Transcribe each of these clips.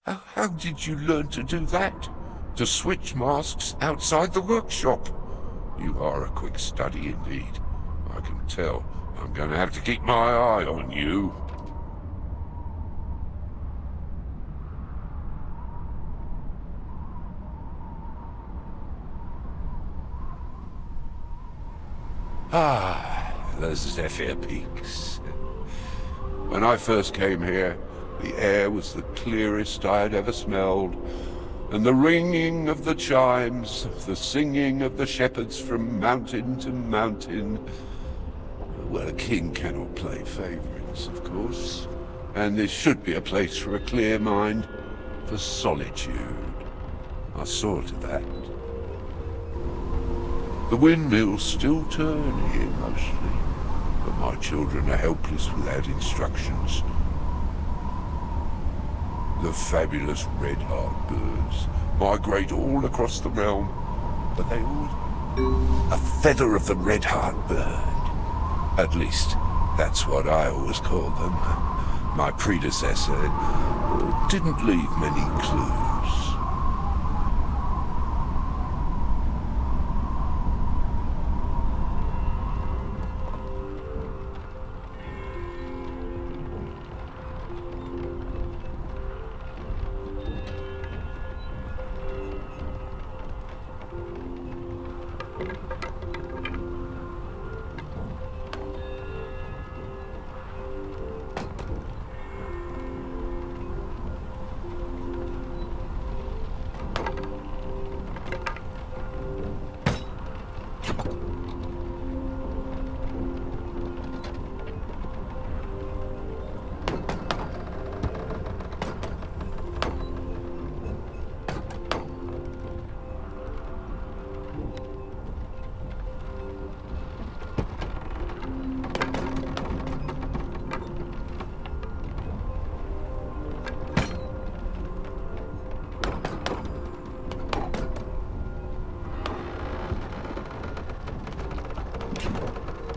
How did you learn to do that? To switch masks outside the workshop? You are a quick study indeed. I can tell. I'm going to have to keep my eye on you. Ah, the Zephyr Peaks. When I first came here, the air was the clearest I had ever smelled, and the ringing of the chimes, the singing of the shepherds from mountain to mountain. Well, a king cannot play favorites, of course, and this should be a place for a clear mind, for solitude. I saw to that. The windmills still turn here mostly, but my children are helpless without instructions. The fabulous red-heart birds migrate all across the realm, but they always... A feather of the red-heart bird. At least, that's what I always called them. My predecessor didn't leave many clues.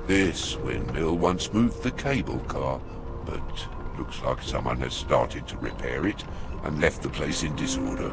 This windmill once moved the cable car, but looks like someone has started to repair it and left the place in disorder.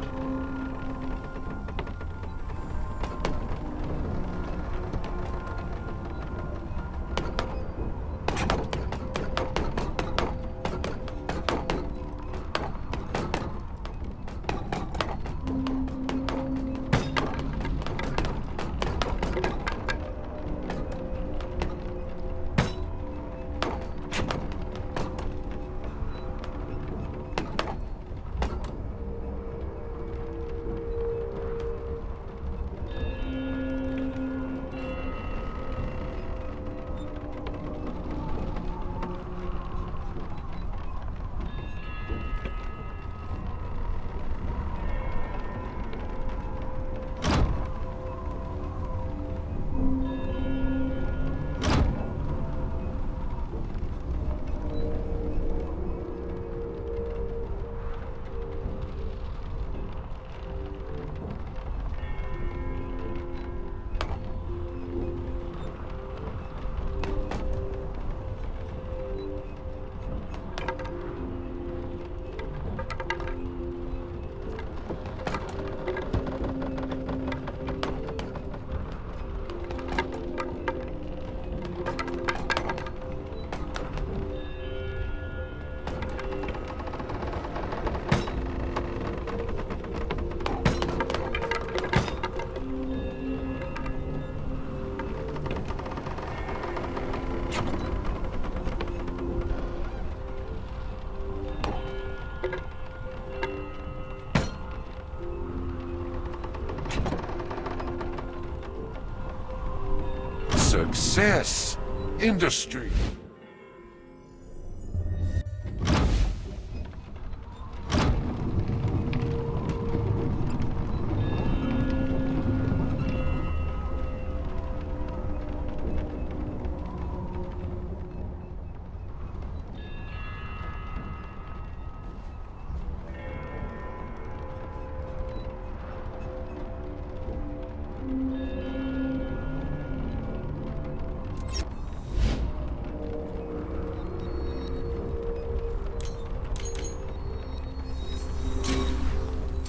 Success! Industry!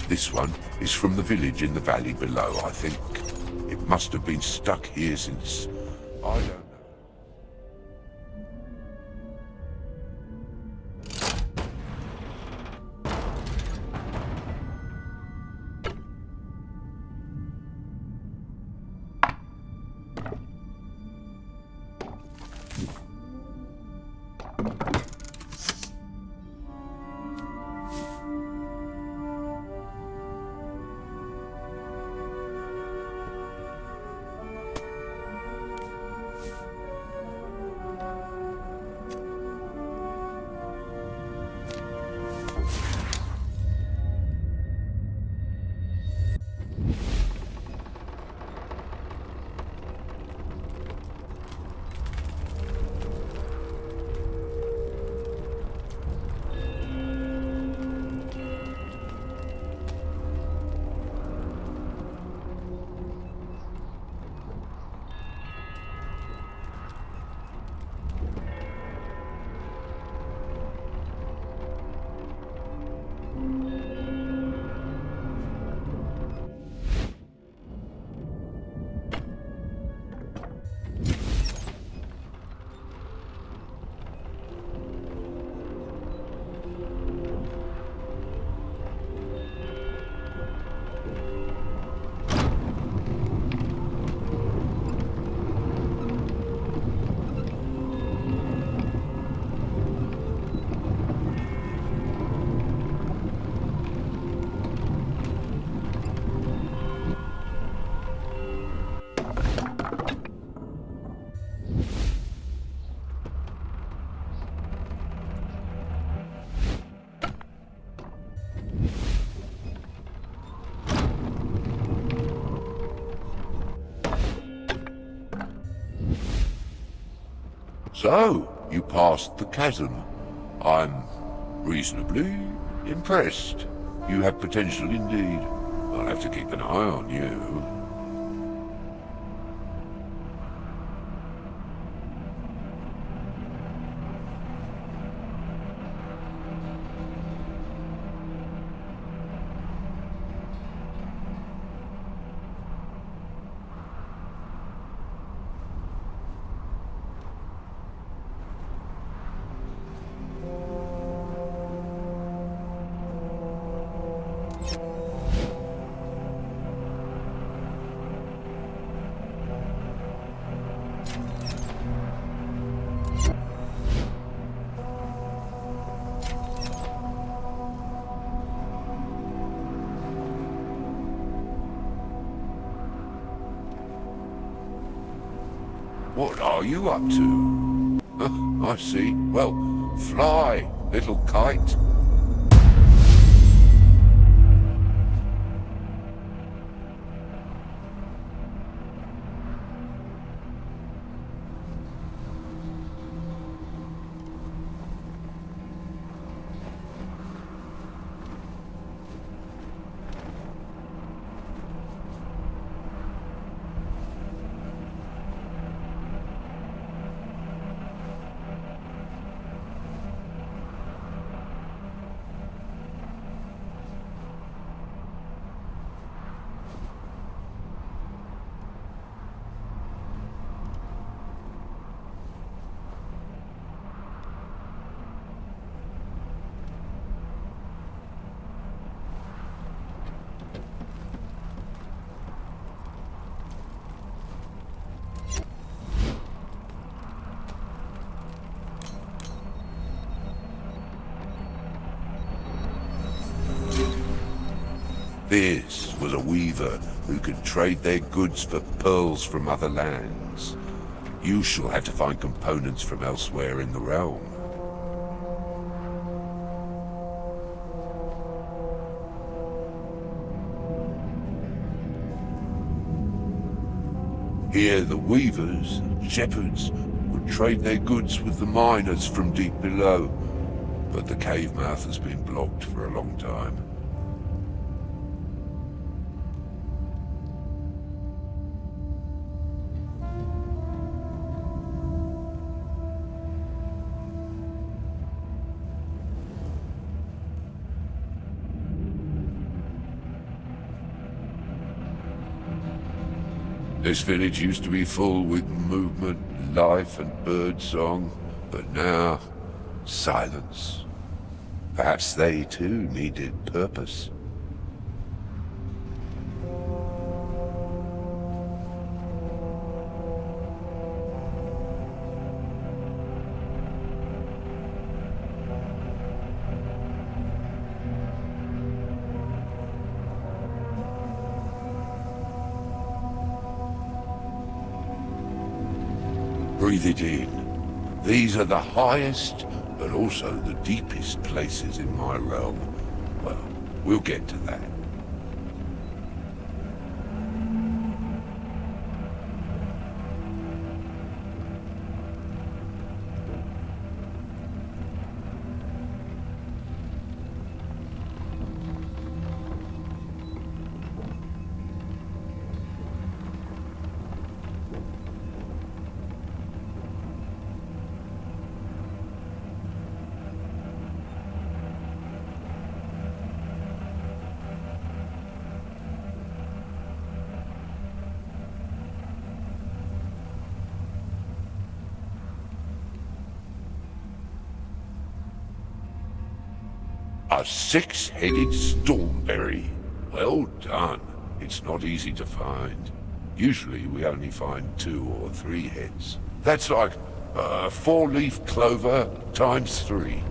This one is from the village in the valley below, I think. It must have been stuck here since... I don't know. So, you passed the chasm. I'm reasonably impressed. You have potential indeed. I'll have to keep an eye on you. What are you up to? I see. Well, fly, little kite. This was a weaver who could trade their goods for pearls from other lands. You shall have to find components from elsewhere in the realm. Here the weavers and shepherds would trade their goods with the miners from deep below, but the cave mouth has been blocked for a long time. This village used to be full with movement, life and bird song, but now, silence. Perhaps they too needed purpose. Breathe it in. These are the highest, but also the deepest places in my realm. Well, we'll get to that. A six-headed stormberry. Well done. It's not easy to find. Usually we only find 2 or 3 heads. That's like 4-leaf clover times 3.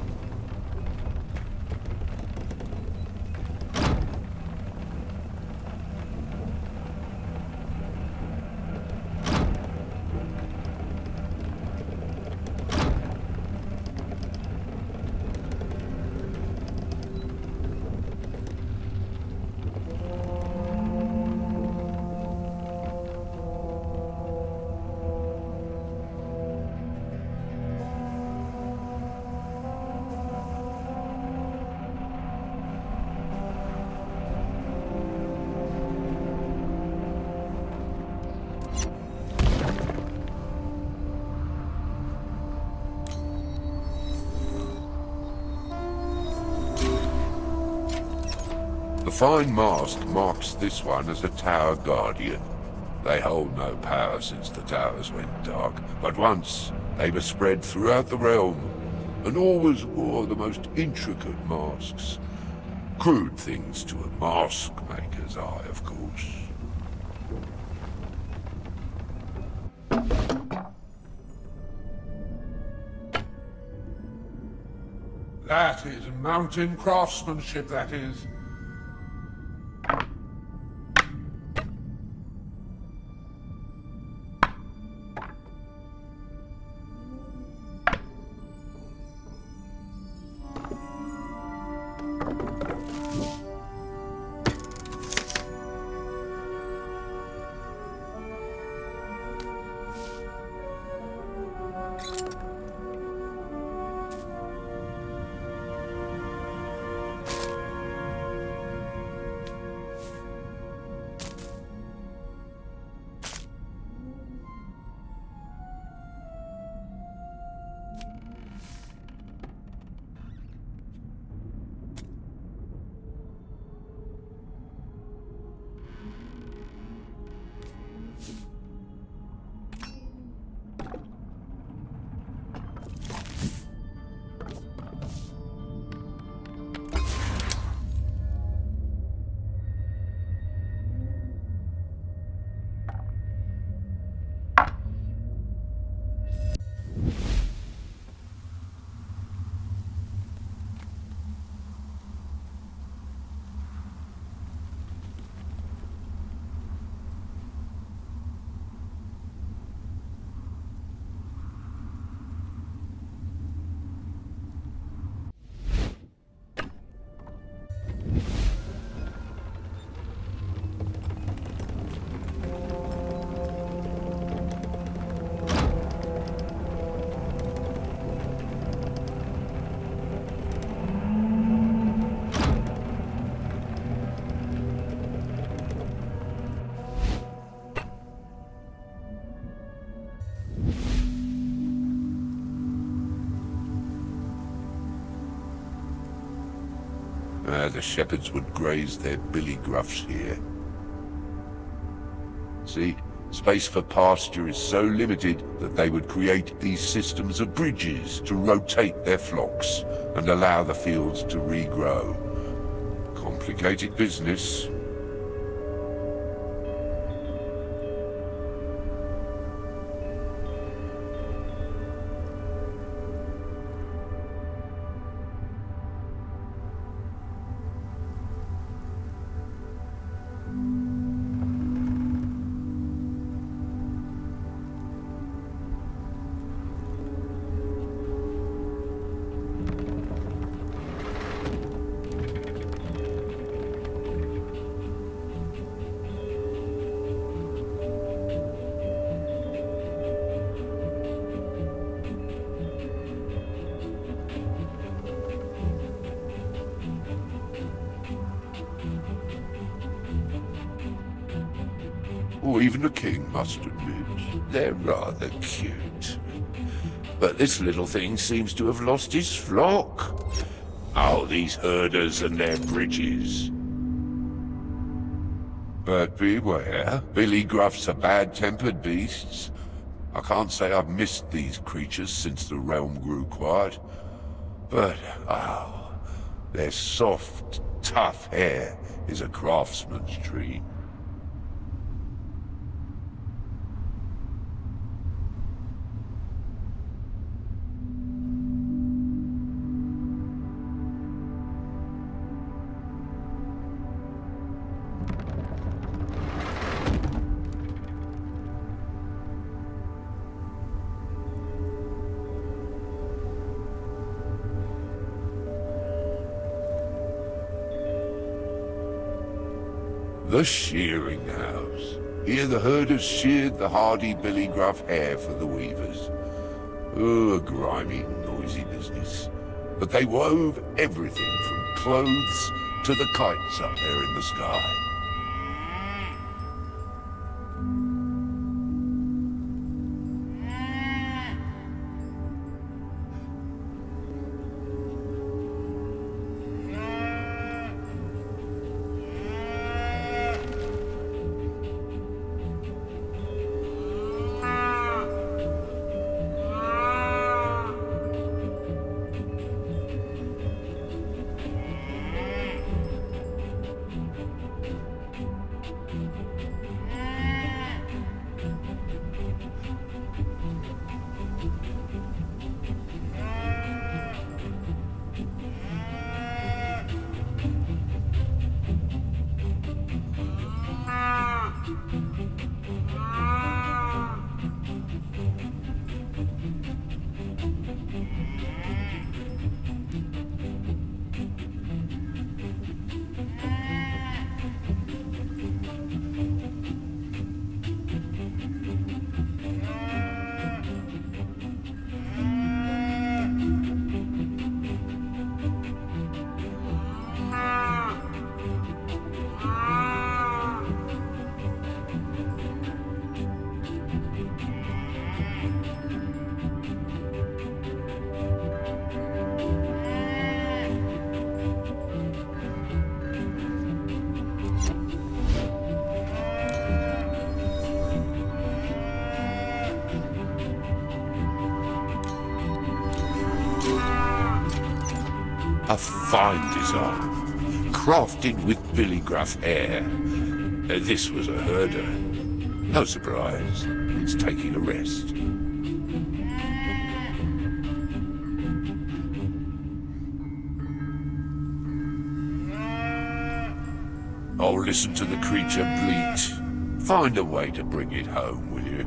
The fine mask marks this one as a Tower Guardian. They hold no power since the towers went dark, but once they were spread throughout the realm, and always wore the most intricate masks. Crude things to a maskmaker's eye, of course. That is mountain craftsmanship, that is. The shepherds would graze their billy gruffs here. See, Space for pasture is so limited that they would create these systems of bridges to rotate their flocks and allow the fields to regrow. Complicated business. Or even the king must admit, they're rather cute. But this little thing seems to have lost his flock. Oh, these herders and their bridges. But beware, Billy Gruffs are bad-tempered beasts. I can't say I've missed these creatures since the realm grew quiet. But, oh, their soft, tough hair is a craftsman's dream. The shearing house. Here the herders sheared the hardy Billy Gruff hair for the weavers. Oh, a grimy, noisy business. But they wove everything from clothes to the kites up there in the sky. A fine design, crafted with Billy Gruff hair. This was a herder. No surprise, it's taking a rest. Oh, listen to the creature bleat. Find a way to bring it home, will you?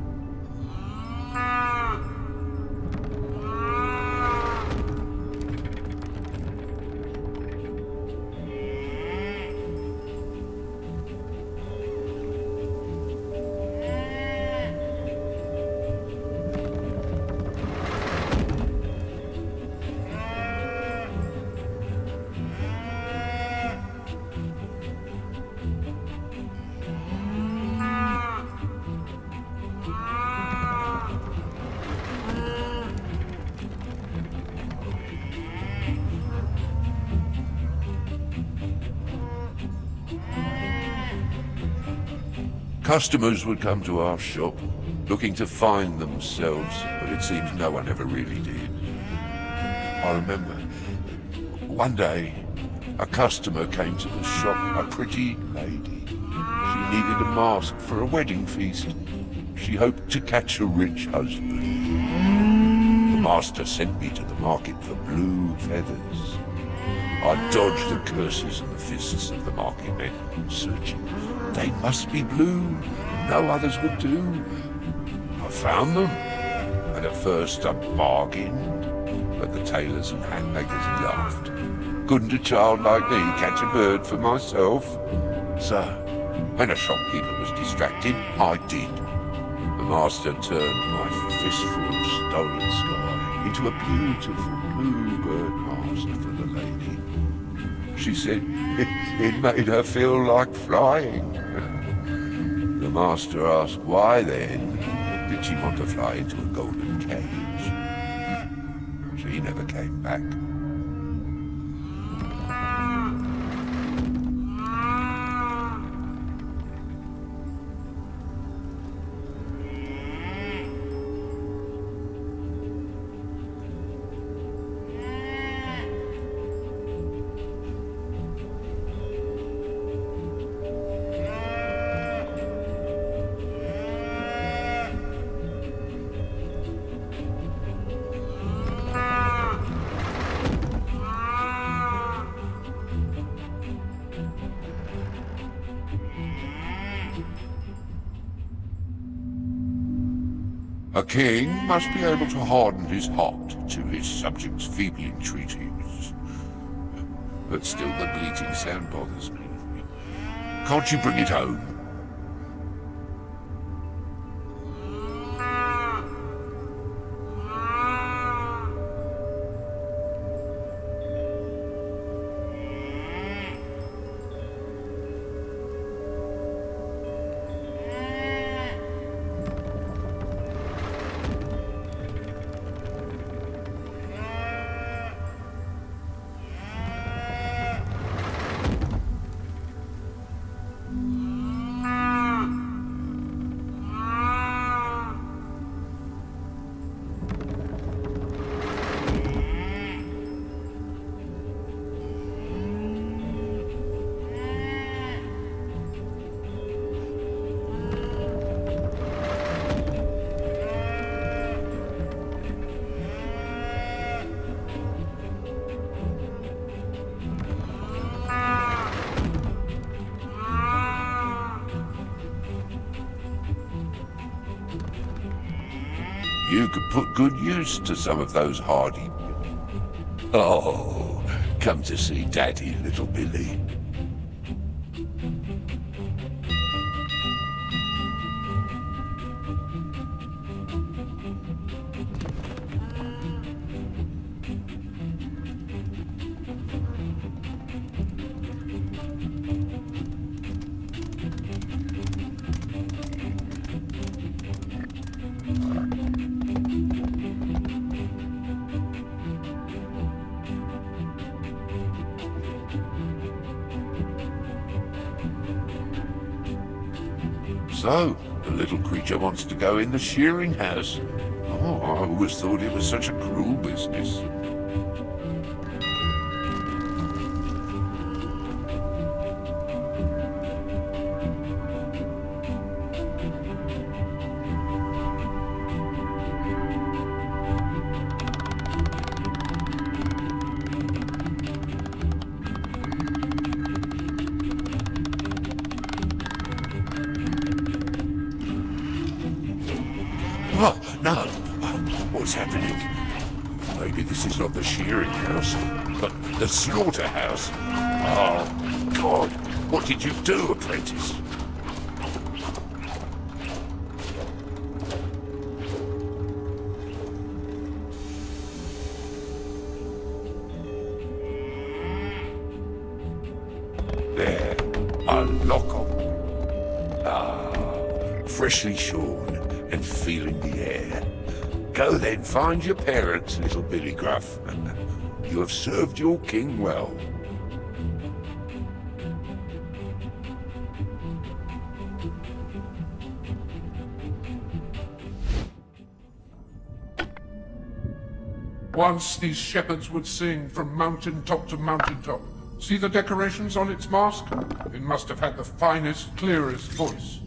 Customers would come to our shop, looking to find themselves, but it seems no one ever really did. I remember, one day, a customer came to the shop, a pretty lady. She needed a mask for a wedding feast. She hoped to catch a rich husband. The master sent me to the market for blue feathers. I dodged the curses and the fists of the market men, searching. They must be blue. No others would do. I found them, and at first I bargained, but the tailors and hat makers laughed. Couldn't a child like me catch a bird for myself? So, when a shopkeeper was distracted, I did. The master turned my fistful of stolen sky into a beautiful blue bird mask for the lady. She said it made her feel like flying. The master asked why then did she want to fly into a golden cage. She never came back. A king must be able to harden his heart to his subjects' feeble entreaties. But still the bleating sound bothers me. Can't you bring it home? You could put good use to some of those hardy... Oh, come to see Daddy, little Billy. So, the little creature wants to go in the shearing house. Oh, I always thought it was such a cruel business. Oh, no! What's happening? Maybe this is not the shearing house, but the slaughterhouse. Oh, God! What did you do, apprentice? There, a lock-up. Ah, freshly shorn and feeling the air. Go then, find your parents, little Billy Gruff. You have served your king well. Once these shepherds would sing from mountaintop to mountaintop. See the decorations on its mask? It must have had the finest, clearest voice.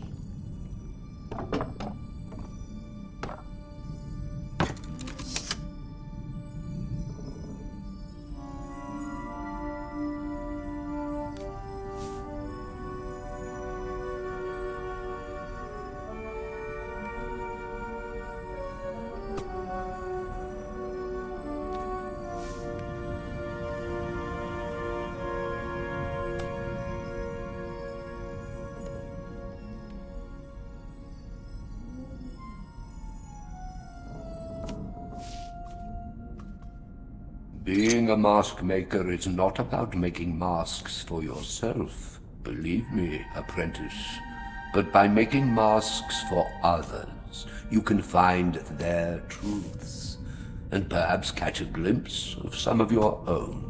Being a mask maker is not about making masks for yourself, believe me, apprentice. But by making masks for others, you can find their truths, and perhaps catch a glimpse of some of your own.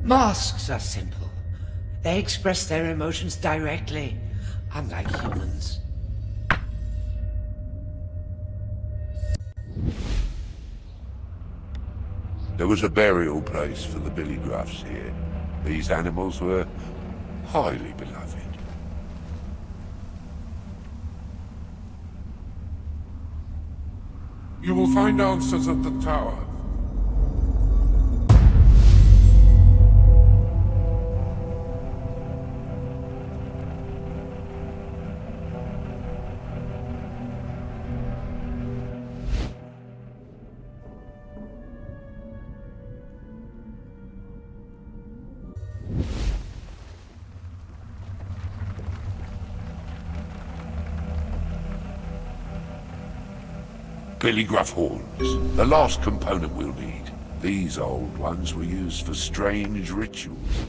Masks are simple. They express their emotions directly, unlike humans. There was a burial place for the Billy Gruffs here. These animals were highly beloved. You will find answers at the tower. Billy Gruff horns, the last component we'll need. These old ones were used for strange rituals.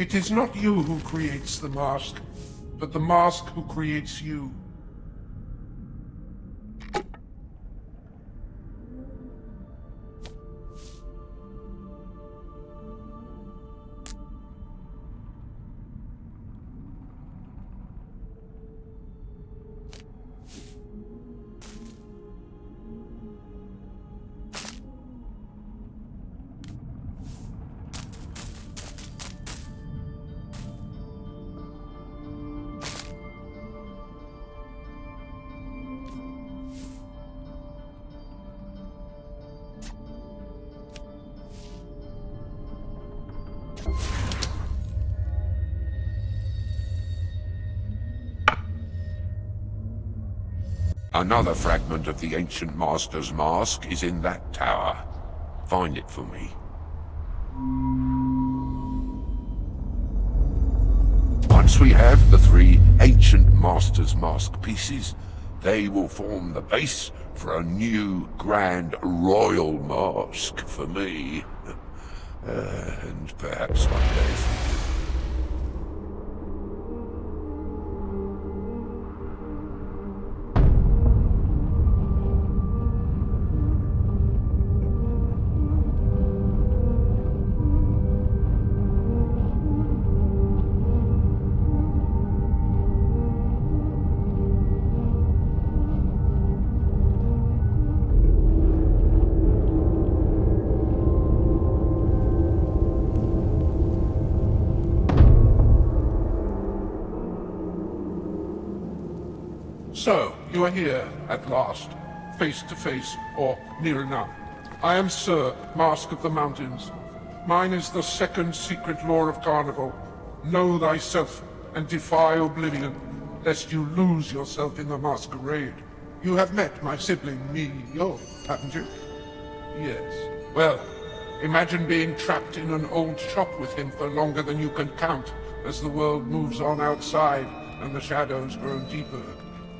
It is not you who creates the mask, but the mask who creates you. Another fragment of the ancient master's mask is in that tower. Find it for me. Once we have the 3 ancient master's mask pieces, they will form the base for a new grand royal mask for me. And perhaps one day for you. So, you are here, at last, face to face, or near enough. I am Sir, Mask of the Mountains. Mine is the second secret law of Carnival. Know thyself, and defy oblivion, lest you lose yourself in the masquerade. You have met my sibling, Mio, haven't you? Yes. Well, imagine being trapped in an old shop with him for longer than you can count, as the world moves on outside, and the shadows grow deeper.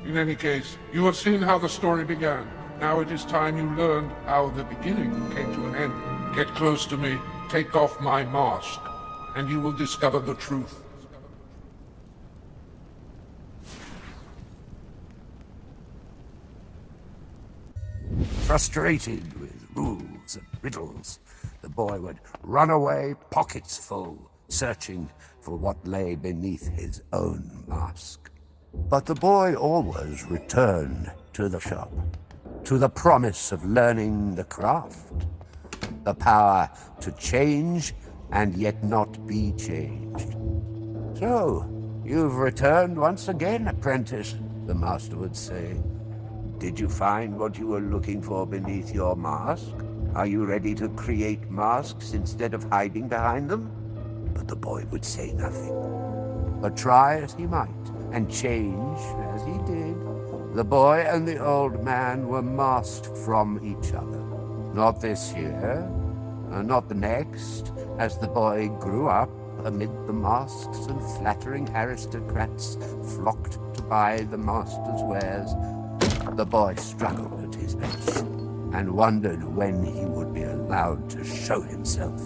In any case, you have seen how the story began. Now it is time you learned how the beginning came to an end. Get close to me, take off my mask, and you will discover the truth. Frustrated with rules and riddles, the boy would run away pockets full, searching for what lay beneath his own mask. But the boy always returned to the shop, to the promise of learning the craft, the power to change and yet not be changed. So, you've returned once again, apprentice, the master would say. Did you find what you were looking for beneath your mask? Are you ready to create masks instead of hiding behind them? But the boy would say nothing. But try as he might, and change as he did, the boy and the old man were masked from each other. Not this year, not the next, as the boy grew up amid the masks and flattering aristocrats flocked to buy the master's wares. The boy struggled at his base and wondered when he would be allowed to show himself,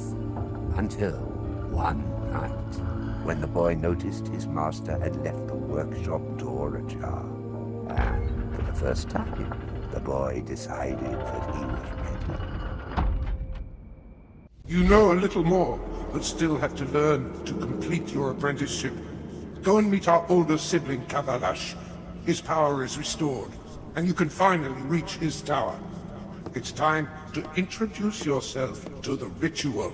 until one night, when the boy noticed his master had left the workshop door ajar. And for the first time, the boy decided that he was ready. You know a little more, but still have to learn to complete your apprenticeship. Go and meet our older sibling, Kavalash. His power is restored, and you can finally reach his tower. It's time to introduce yourself to the ritual.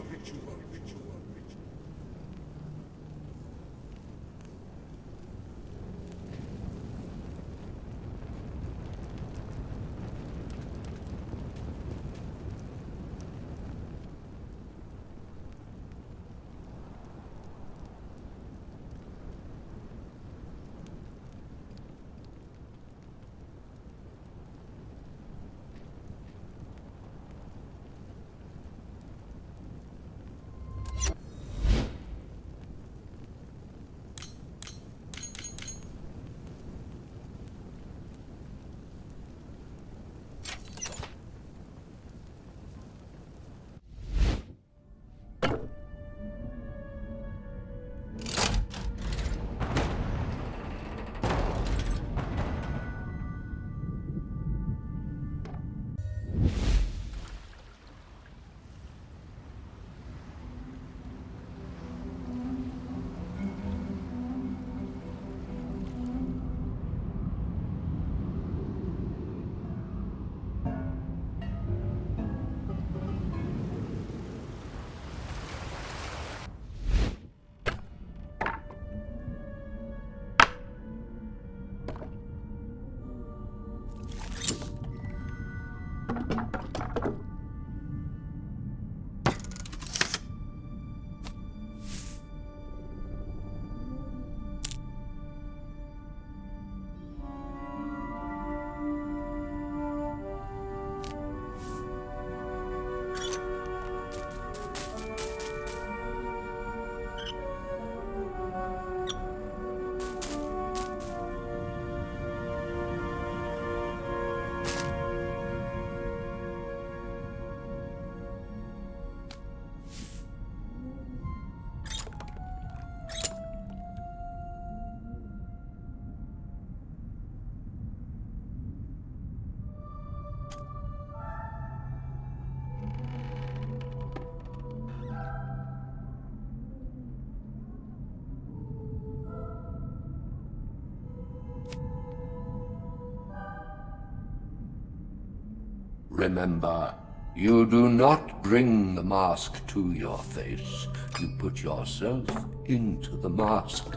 Remember, you do not bring the mask to your face. You put yourself into the mask.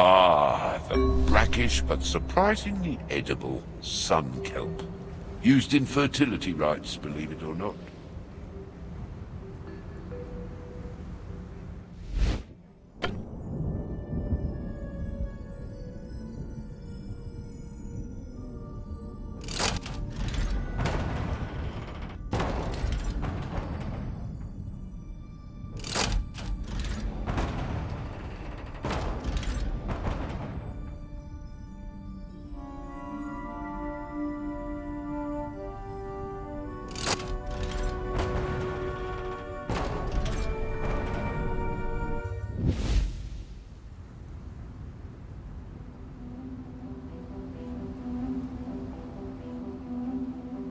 Ah, the brackish but surprisingly edible sun kelp. Used in fertility rites, believe it or not.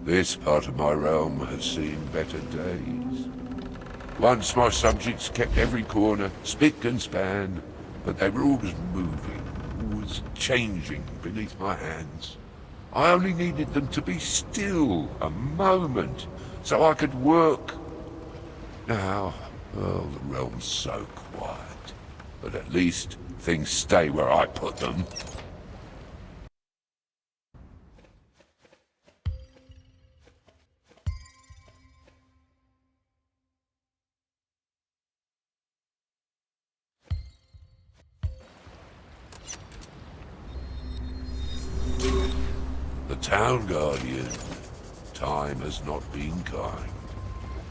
This part of my realm has seen better days. Once my subjects kept every corner spick and span, but they were always moving, always changing beneath my hands. I only needed them to be still a moment, so I could work. Now, oh, the realm's so quiet, but at least things stay where I put them. The town guardian. Time has not been kind.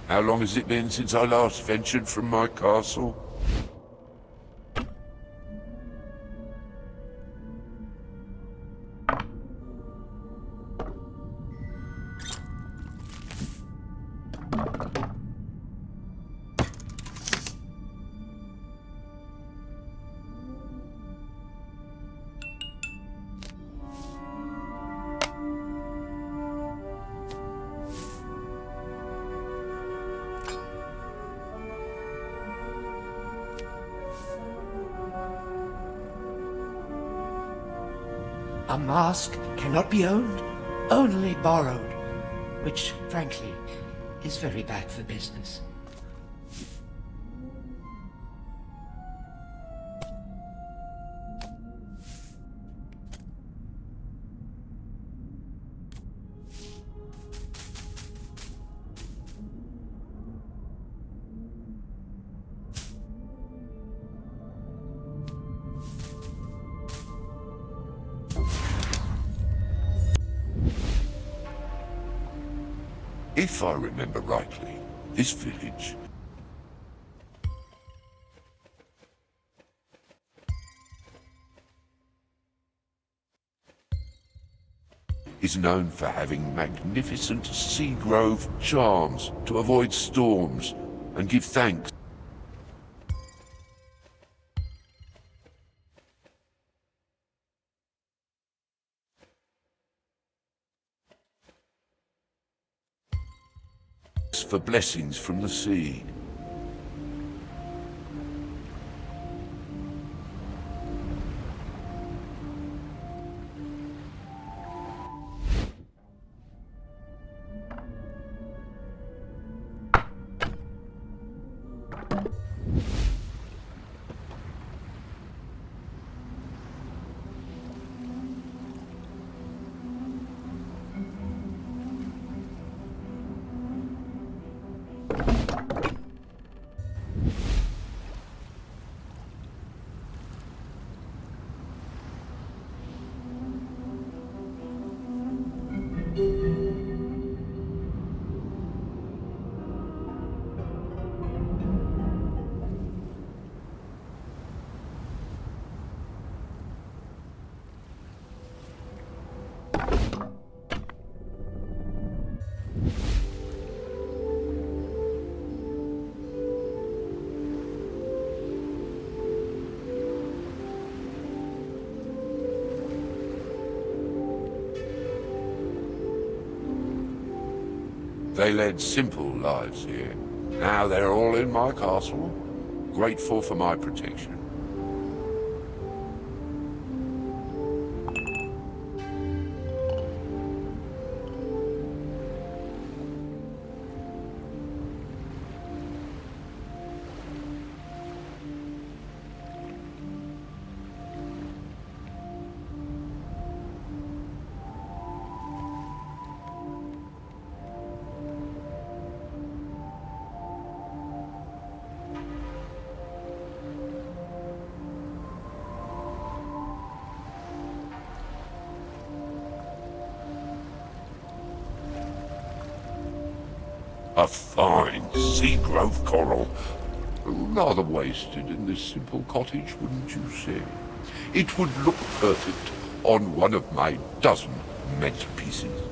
How long has it been since I last ventured from my castle? A mask cannot be owned, only borrowed, which, frankly, is very bad for business. If I remember rightly, this village is known for having magnificent sea grove charms to avoid storms and give thanks. For blessings from the sea. They led simple lives here. Now they're all in my castle, grateful for my protection. A fine sea-growth coral. Rather wasted in this simple cottage, wouldn't you say? It would look perfect on one of my dozen mantelpieces.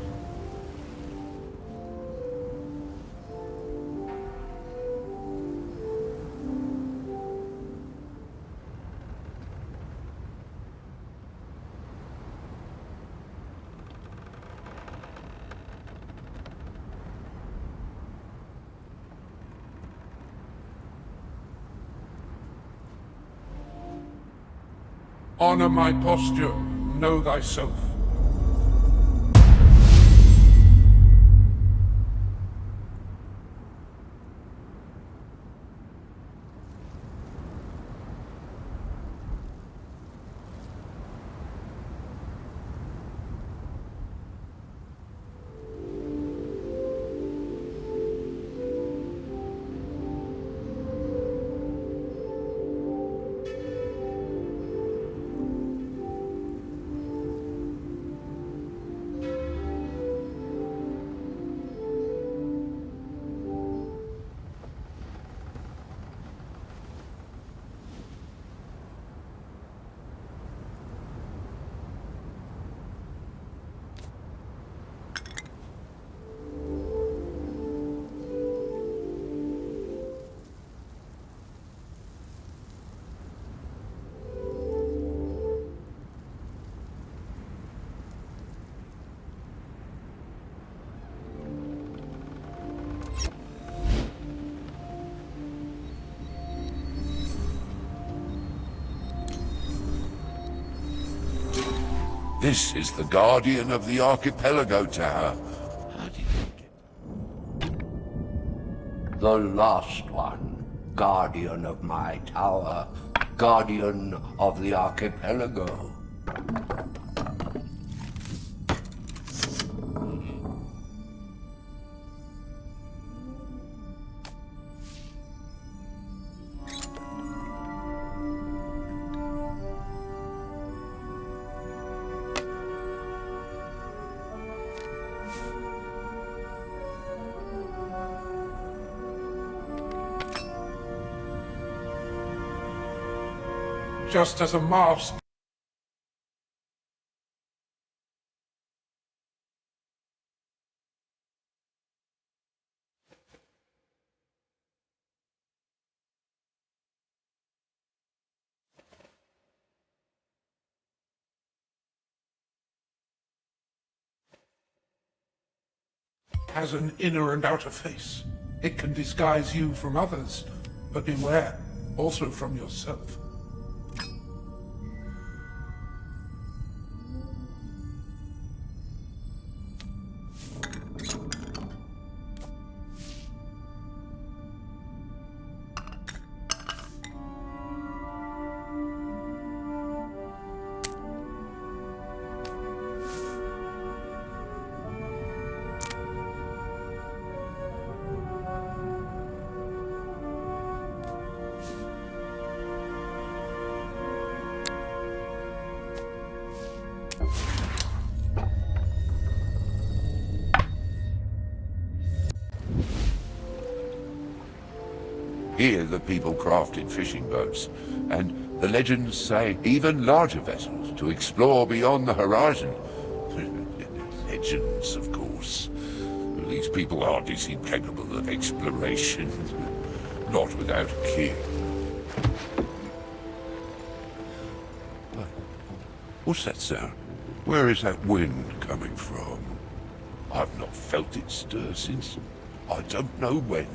Honor my posture, know thyself. This is the Guardian of the Archipelago Tower. How did you get... The last one, Guardian of my tower, Guardian of the Archipelago. Just as a mask has an inner and outer face. It can disguise you from others, but beware, also from yourself. Here the people crafted fishing boats, and the legends say even larger vessels to explore beyond the horizon. Legends, of course. These people hardly seem capable of exploration. Not without a king. What's that sound? Where is that wind coming from? I've not felt it stir since I don't know when.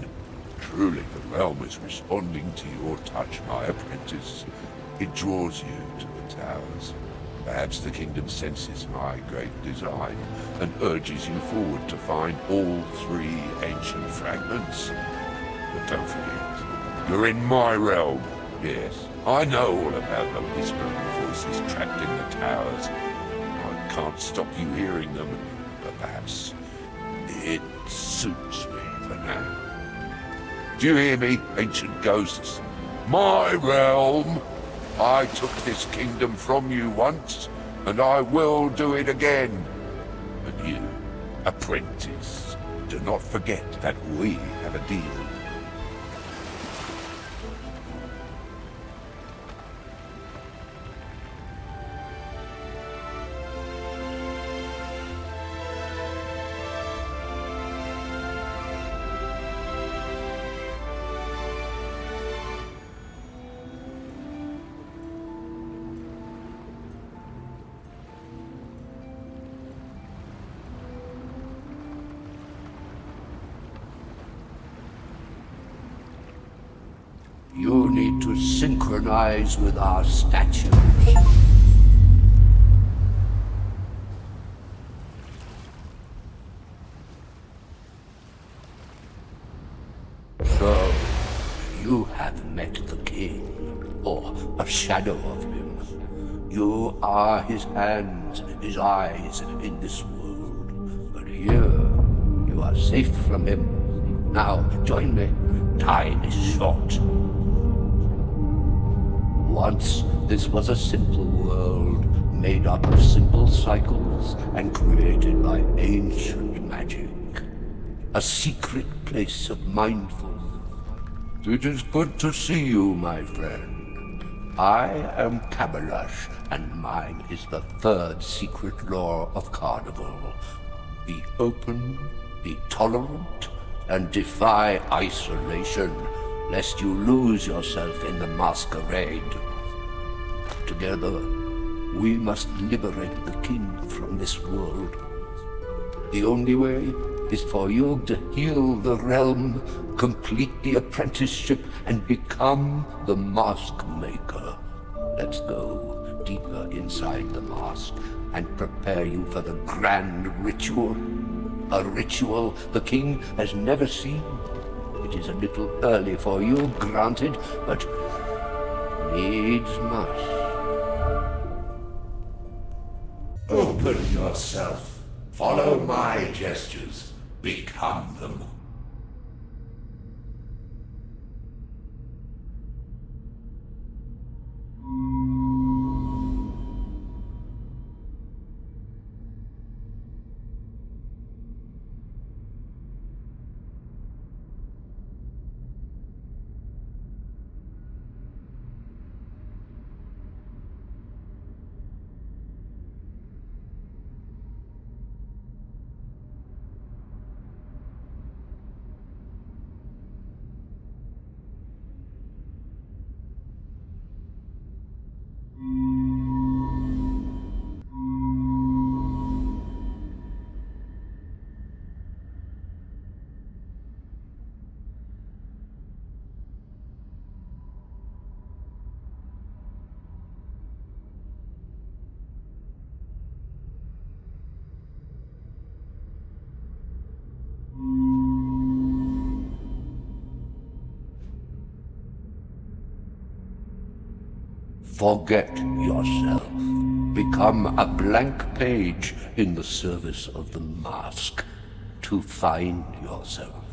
Truly the realm is responding to your touch, my apprentice. It draws you to the towers. Perhaps the kingdom senses my great design and urges you forward to find all 3 ancient fragments. But don't forget, you're in my realm. Yes, I know all about the whispering voices trapped in the towers. I can't stop you hearing them, but perhaps it suits me for now. Do you hear me, ancient ghosts? My realm! I took this kingdom from you once, and I will do it again. And you, apprentice, do not forget that we have a deal. You need to synchronize with our statues. So, you have met the king, or a shadow of him. You are his hands, his eyes in this world. But here, you are safe from him. Now, join me. Time is short. Once, this was a simple world, made up of simple cycles and created by ancient magic. A secret place of mindfulness. It is good to see you, my friend. I am Kabalash, and mine is the 3rd secret law of Carnival. Be open, be tolerant, and defy isolation, lest you lose yourself in the masquerade. Together, we must liberate the king from this world. The only way is for you to heal the realm, complete the apprenticeship, and become the Maskmaker. Let's go deeper inside the mask and prepare you for the grand ritual. A ritual the king has never seen. It is a little early for you, granted, but needs must. Open yourself. Follow my gestures. Become them. Forget yourself. Become a blank page in the service of the mask to find yourself.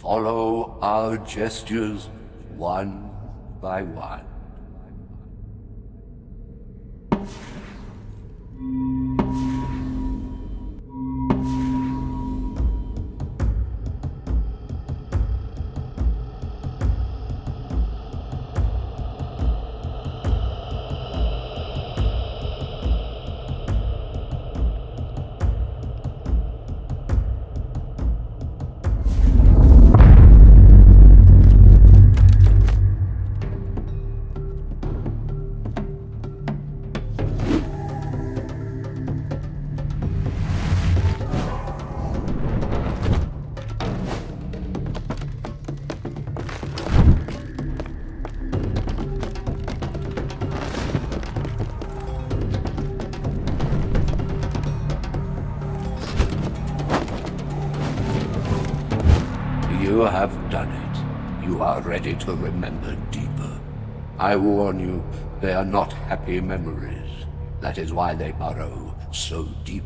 Follow our gestures one by one. You have done it. You are ready to remember deeper. I warn you, they are not happy memories. That is why they burrow so deep.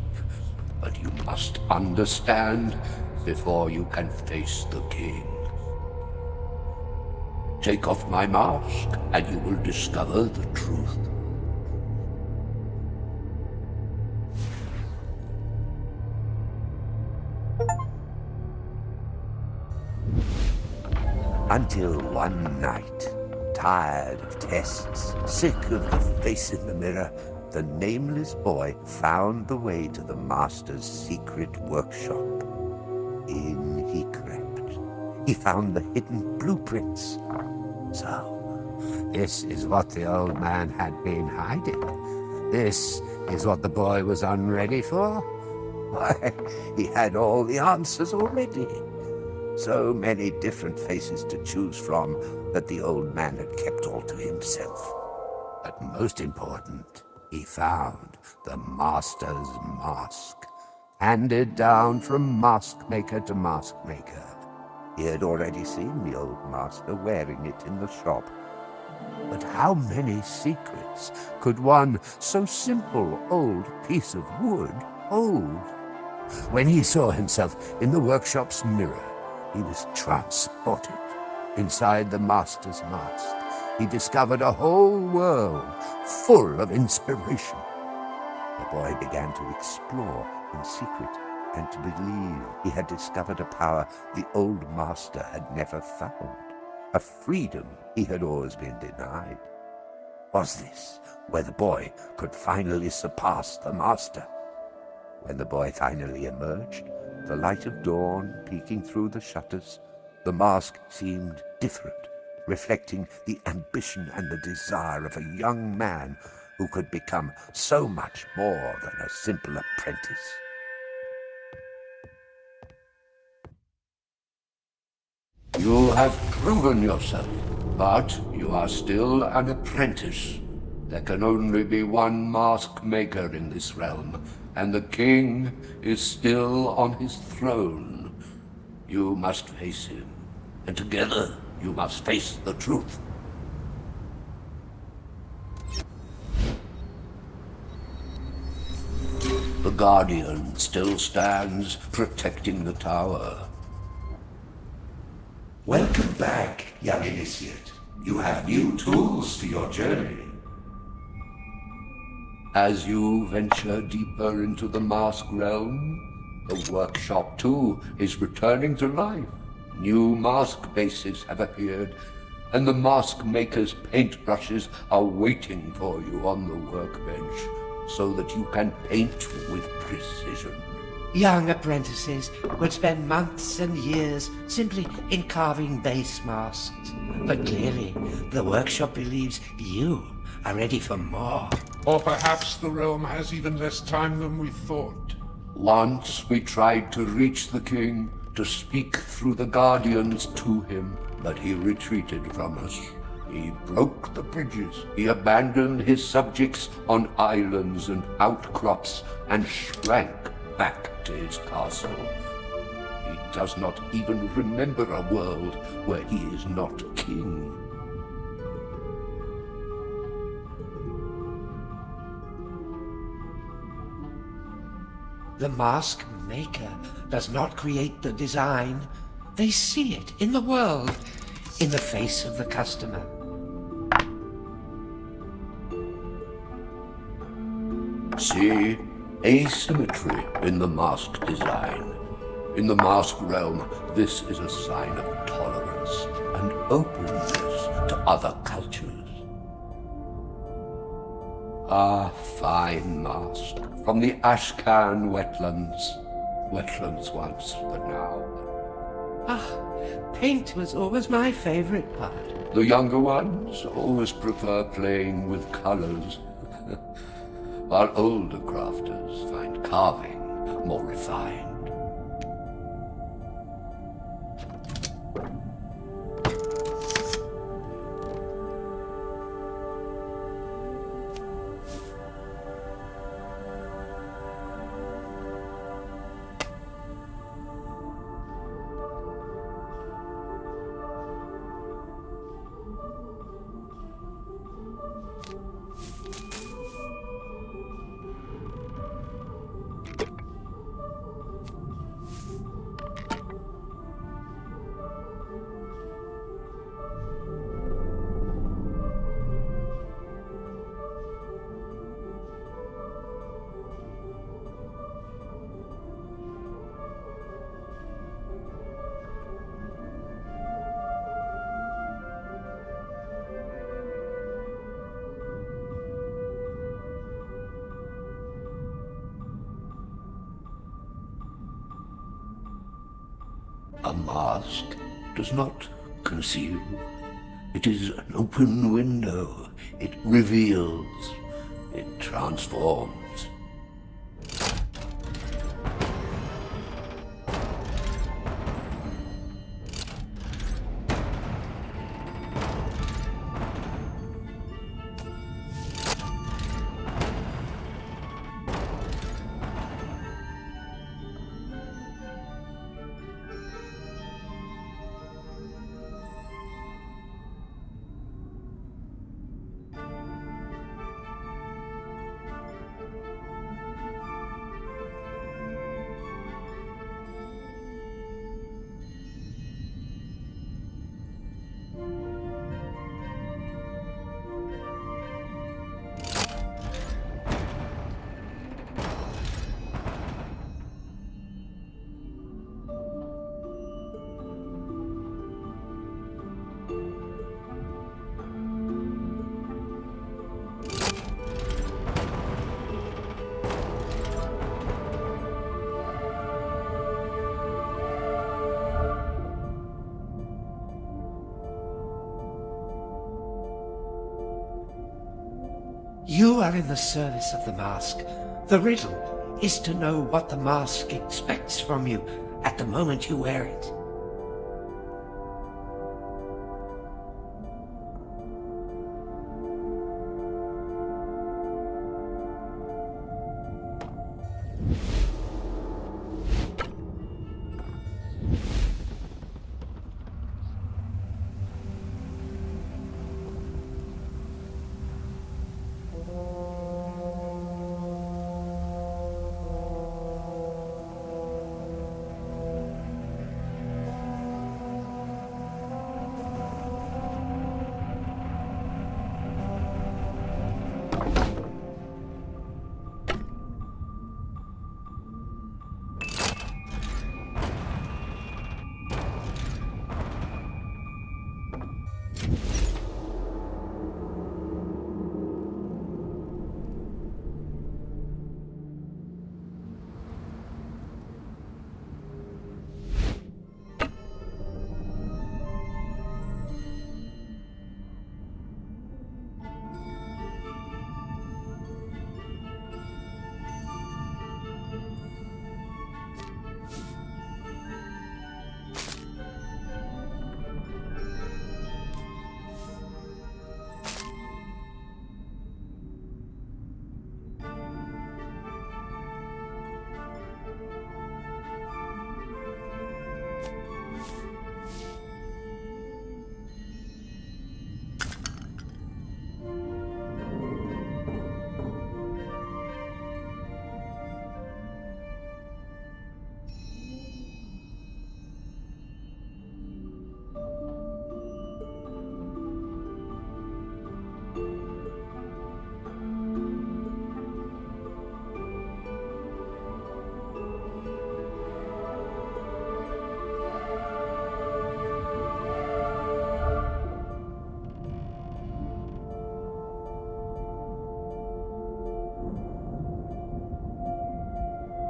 But you must understand before you can face the king. Take off my mask, and you will discover the truth. Until one night, tired of tests, sick of the face in the mirror, the nameless boy found the way to the master's secret workshop. In he crept. He found the hidden blueprints. So, this is what the old man had been hiding. This is what the boy was unready for. Why, he had all the answers already. So many different faces to choose from that the old man had kept all to himself. But most important, he found the master's mask, handed down from maskmaker to maskmaker. He had already seen the old master wearing it in the shop. But how many secrets could one so simple old piece of wood hold? When he saw himself in the workshop's mirror, he was transported. Inside the master's mask, he discovered a whole world full of inspiration. The boy began to explore in secret and to believe he had discovered a power the old master had never found, a freedom he had always been denied. Was this where the boy could finally surpass the master? When the boy finally emerged, the light of dawn peeking through the shutters, the mask seemed different, reflecting the ambition and the desire of a young man who could become so much more than a simple apprentice. You have proven yourself, but you are still an apprentice. There can only be one mask maker in this realm, and the king is still on his throne. You must face him, and together you must face the truth. The Guardian still stands protecting the tower. Welcome back, young initiate. You have new tools for your journey. As you venture deeper into the mask realm, the workshop too is returning to life. New mask bases have appeared, and the mask maker's paintbrushes are waiting for you on the workbench, so that you can paint with precision. Young apprentices would spend months and years simply in carving base masks. But clearly, the workshop believes you are ready for more. Or perhaps the realm has even less time than we thought. Once we tried to reach the king, to speak through the guardians to him, but he retreated from us. He broke the bridges. He abandoned his subjects on islands and outcrops and shrank back to his castle. He does not even remember a world where he is not king. The mask maker does not create the design. They see it in the world, in the face of the customer. See asymmetry in the mask design. In the mask realm, this is a sign of tolerance and openness to other cultures. Ah, fine mask from the Ashcan wetlands. Wetlands once, but now. Paint was always my favorite part. The younger ones always prefer playing with colors, while older crafters find carving more refined. A mask does not conceal. It is an open window. It reveals. It transforms. You are in the service of the mask. The riddle is to know what the mask expects from you at the moment you wear it.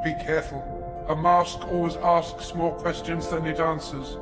Be careful. A mask always asks more questions than it answers.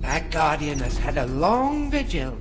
That Guardian has had a long vigil.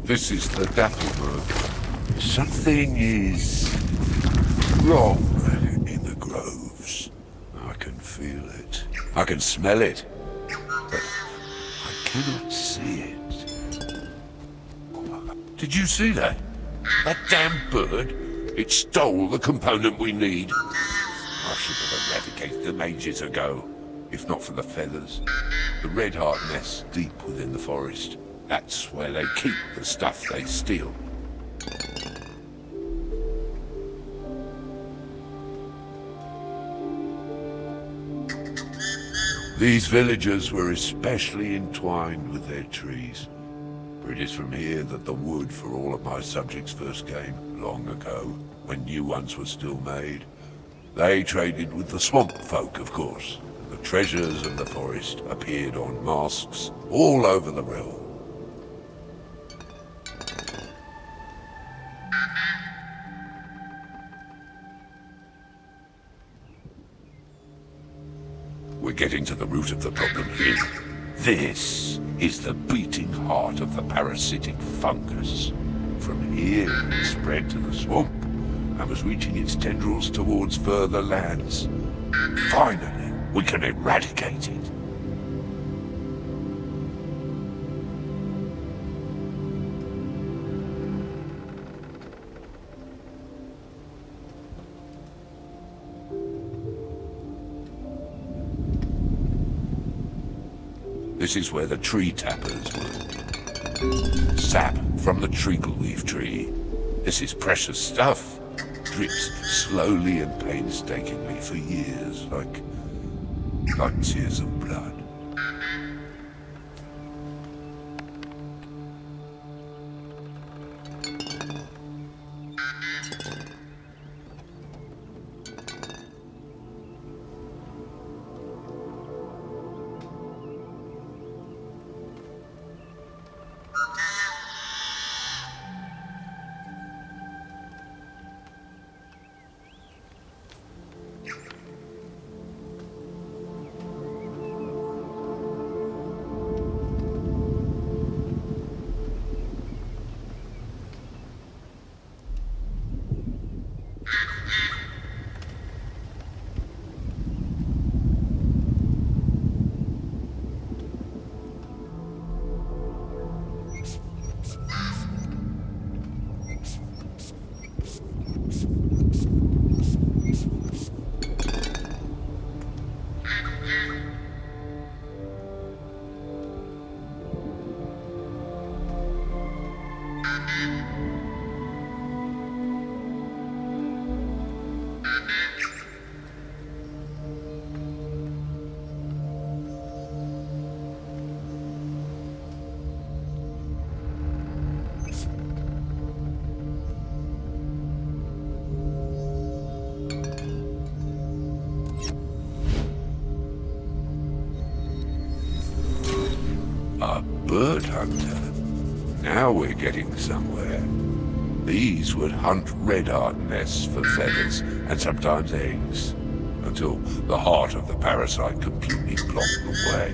This is the Dapplebrook. Something is wrong in the groves. I can feel it. I can smell it. But I cannot see it. Did you see that? That damn bird? It stole the component we need. I should have eradicated them ages ago, if not for the feathers. The red heart nests deep within the forest. That's where they keep the stuff they steal. These villagers were especially entwined with their trees. For it is from here that the wood for all of my subjects first came, long ago, when new ones were still made. They traded with the swamp folk, of course. The treasures of the forest appeared on masks all over the realm. We're getting to the root of the problem here. This is the beating heart of the parasitic fungus. From here, it spread to the swamp and was reaching its tendrils towards further lands. Finally, we can eradicate it. This is where the tree tappers work. Sap from the treacle leaf tree. This is precious stuff. Drips slowly and painstakingly for years, like tears of blood. A bird hunter. Now we're getting somewhere. These would hunt red-heart nests for feathers and sometimes eggs, until the heart of the parasite completely blocked the way.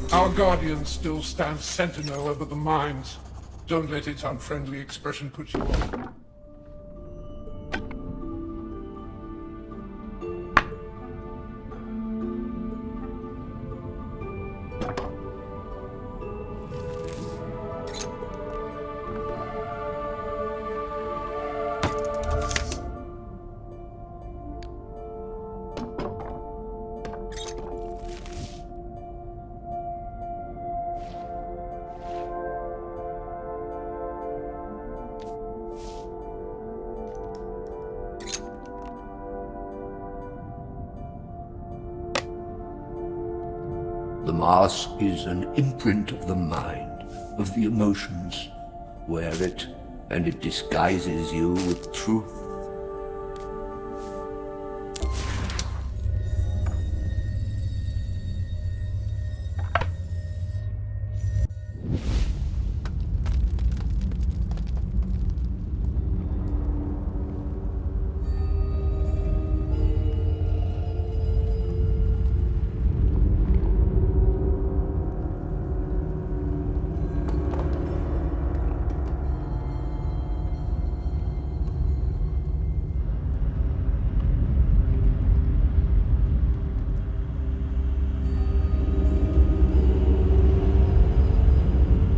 Our guardian still stands sentinel over the mines. Don't let its unfriendly expression put you off. The mask is an imprint of the mind, of the emotions. Wear it, and it disguises you with truth.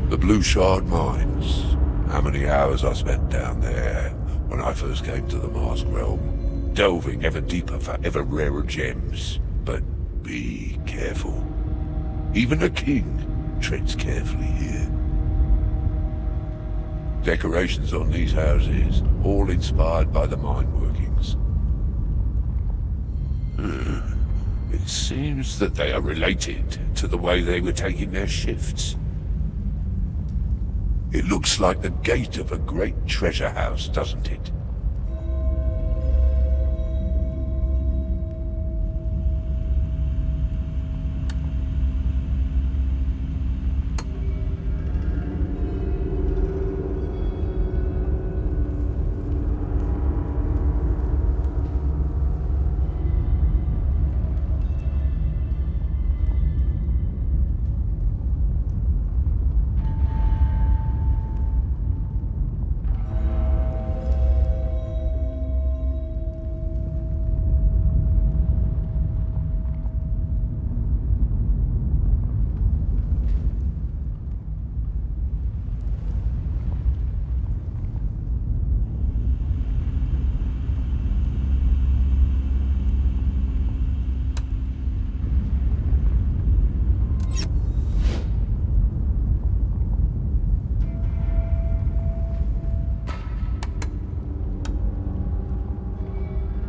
The Blue Shard Mines. How many hours I spent down there when I first came to the Mask Realm, delving ever deeper for ever rarer gems. But be careful. Even a king treads carefully here. Decorations on these houses, all inspired by the mine workings. It seems that they are related to the way they were taking their shifts. It looks like the gate of a great treasure house, doesn't it?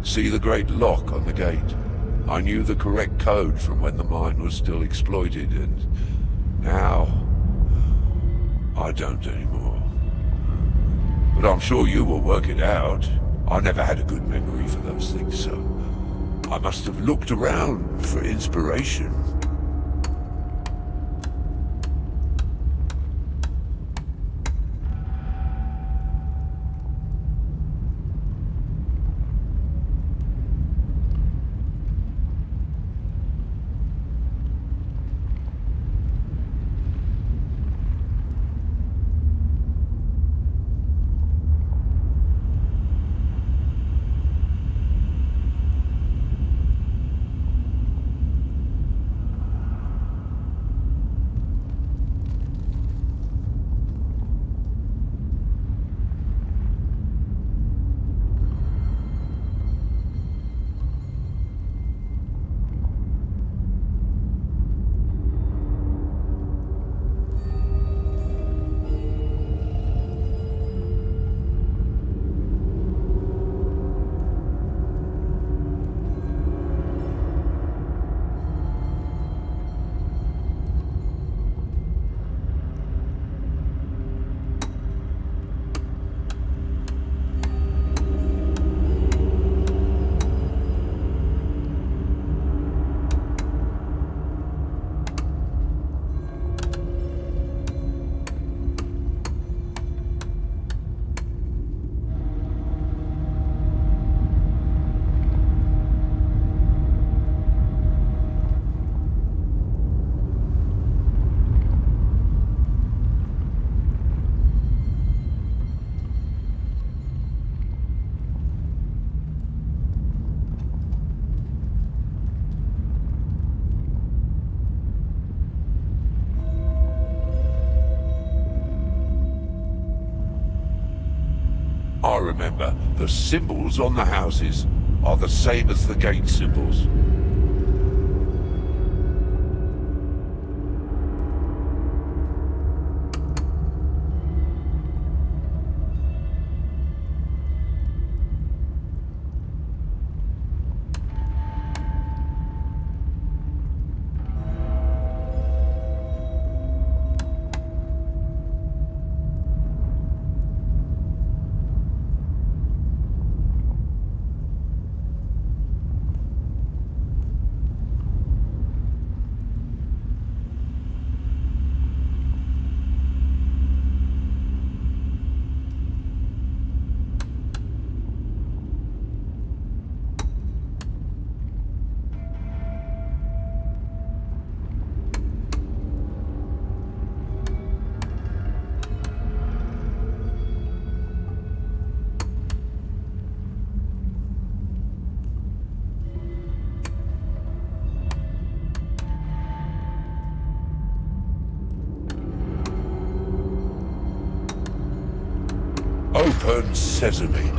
See the great lock on the gate? I knew the correct code from when the mine was still exploited, and now I don't anymore. But I'm sure you will work it out. I never had a good memory for those things, so I must have looked around for inspiration. I remember the symbols on the houses are the same as the gate symbols. Open sesame.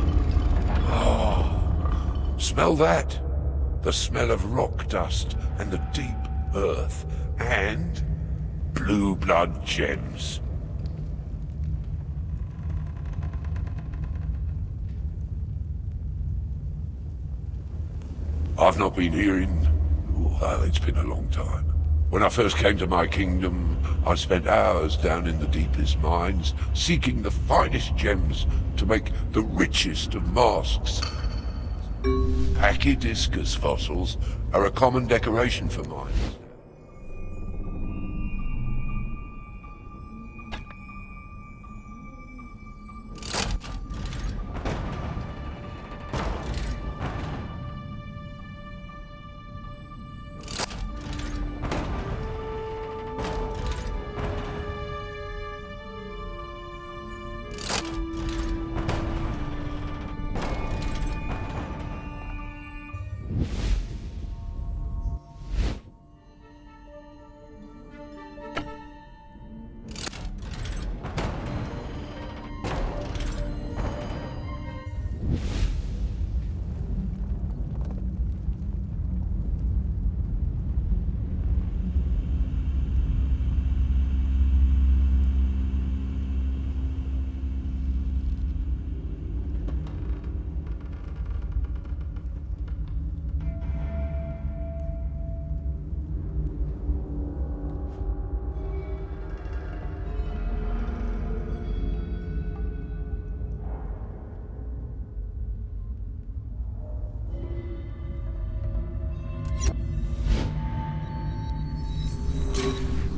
Oh, smell that? The smell of rock dust and the deep earth and blue blood gems. I've not been here in... well, it's been a long time. When I first came to my kingdom, I spent hours down in the deepest mines, seeking the finest gems to make the richest of masks. Pachydiscus fossils are a common decoration for mines.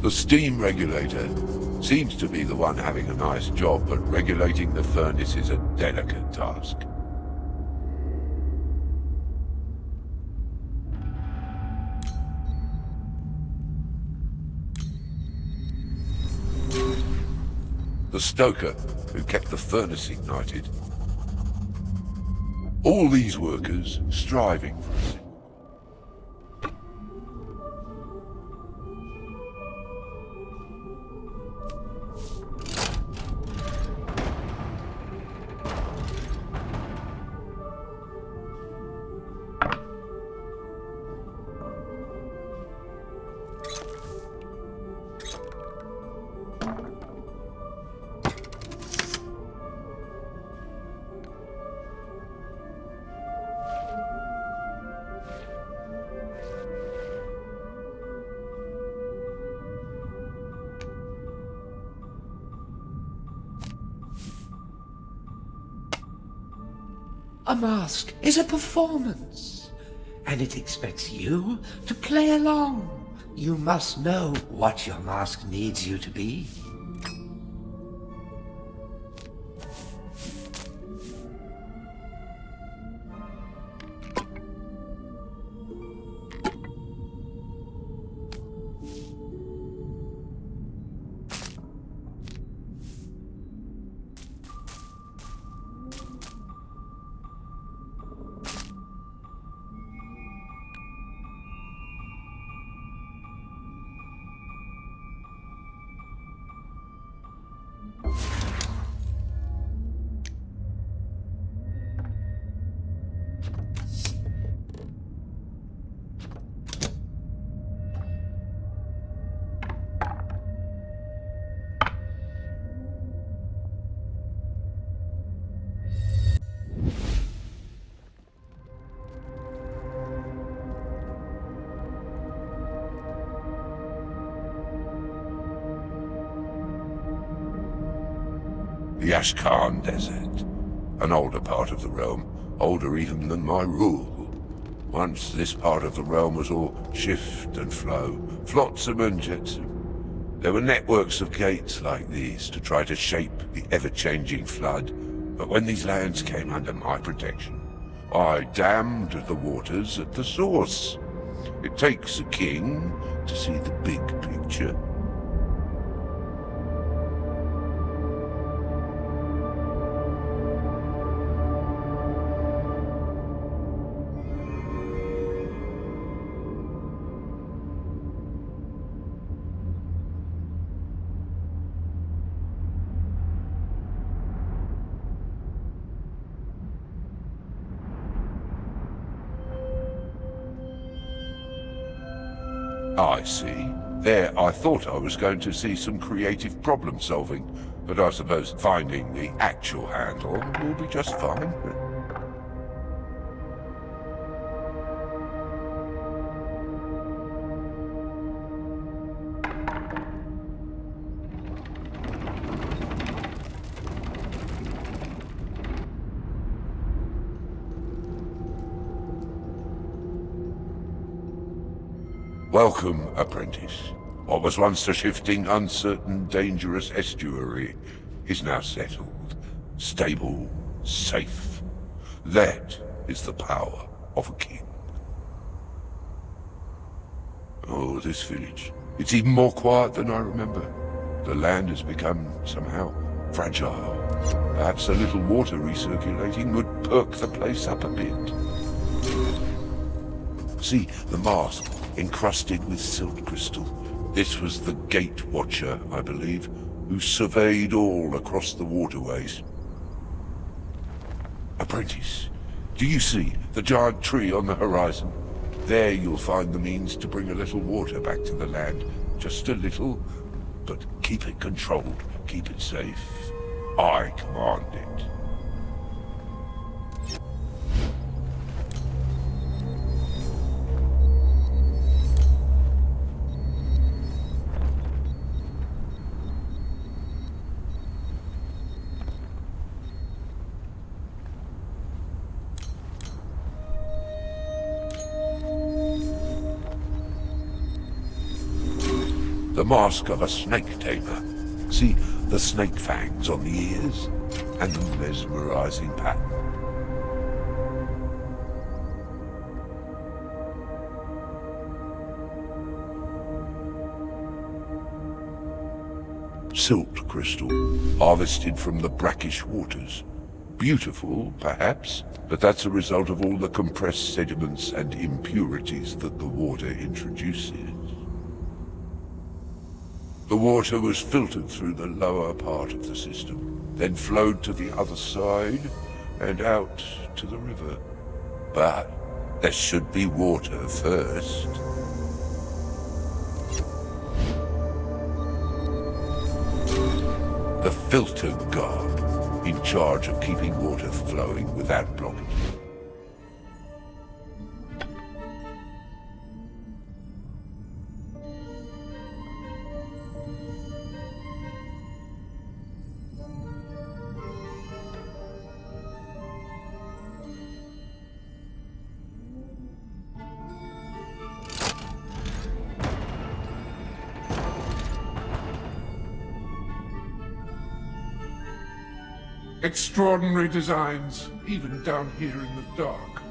The steam regulator seems to be the one having a nice job, but regulating the furnace is a delicate task. The stoker who kept the furnace ignited. All these workers striving for a A mask is a performance, and it expects you to play along. You must know what your mask needs you to be. The Ashkan Desert, an older part of the realm, older even than my rule. Once this part of the realm was all shift and flow, flotsam and jetsam. There were networks of gates like these to try to shape the ever-changing flood, but when these lands came under my protection, I dammed the waters at the source. It takes a king to see the big picture. I see. There, I thought I was going to see some creative problem solving, but I suppose finding the actual handle will be just fine. Welcome, apprentice. What was once a shifting, uncertain, dangerous estuary is now settled, stable, safe. That is the power of a king. Oh, this village. It's even more quiet than I remember. The land has become, somehow, fragile. Perhaps a little water recirculating would perk the place up a bit. See, the mask, encrusted with silt crystal. This was the Gate Watcher, I believe, who surveyed all across the waterways. Apprentice, do you see the giant tree on the horizon? There you'll find the means to bring a little water back to the land. Just a little, but keep it controlled, keep it safe. I command it. The mask of a snake tamer. See the snake fangs on the ears and the mesmerizing pattern. Silt crystal, harvested from the brackish waters. Beautiful, perhaps, but that's a result of all the compressed sediments and impurities that the water introduces. The water was filtered through the lower part of the system, then flowed to the other side and out to the river. But there should be water first. The filter guard, in charge of keeping water flowing without blockage. Extraordinary designs, even down here in the dark.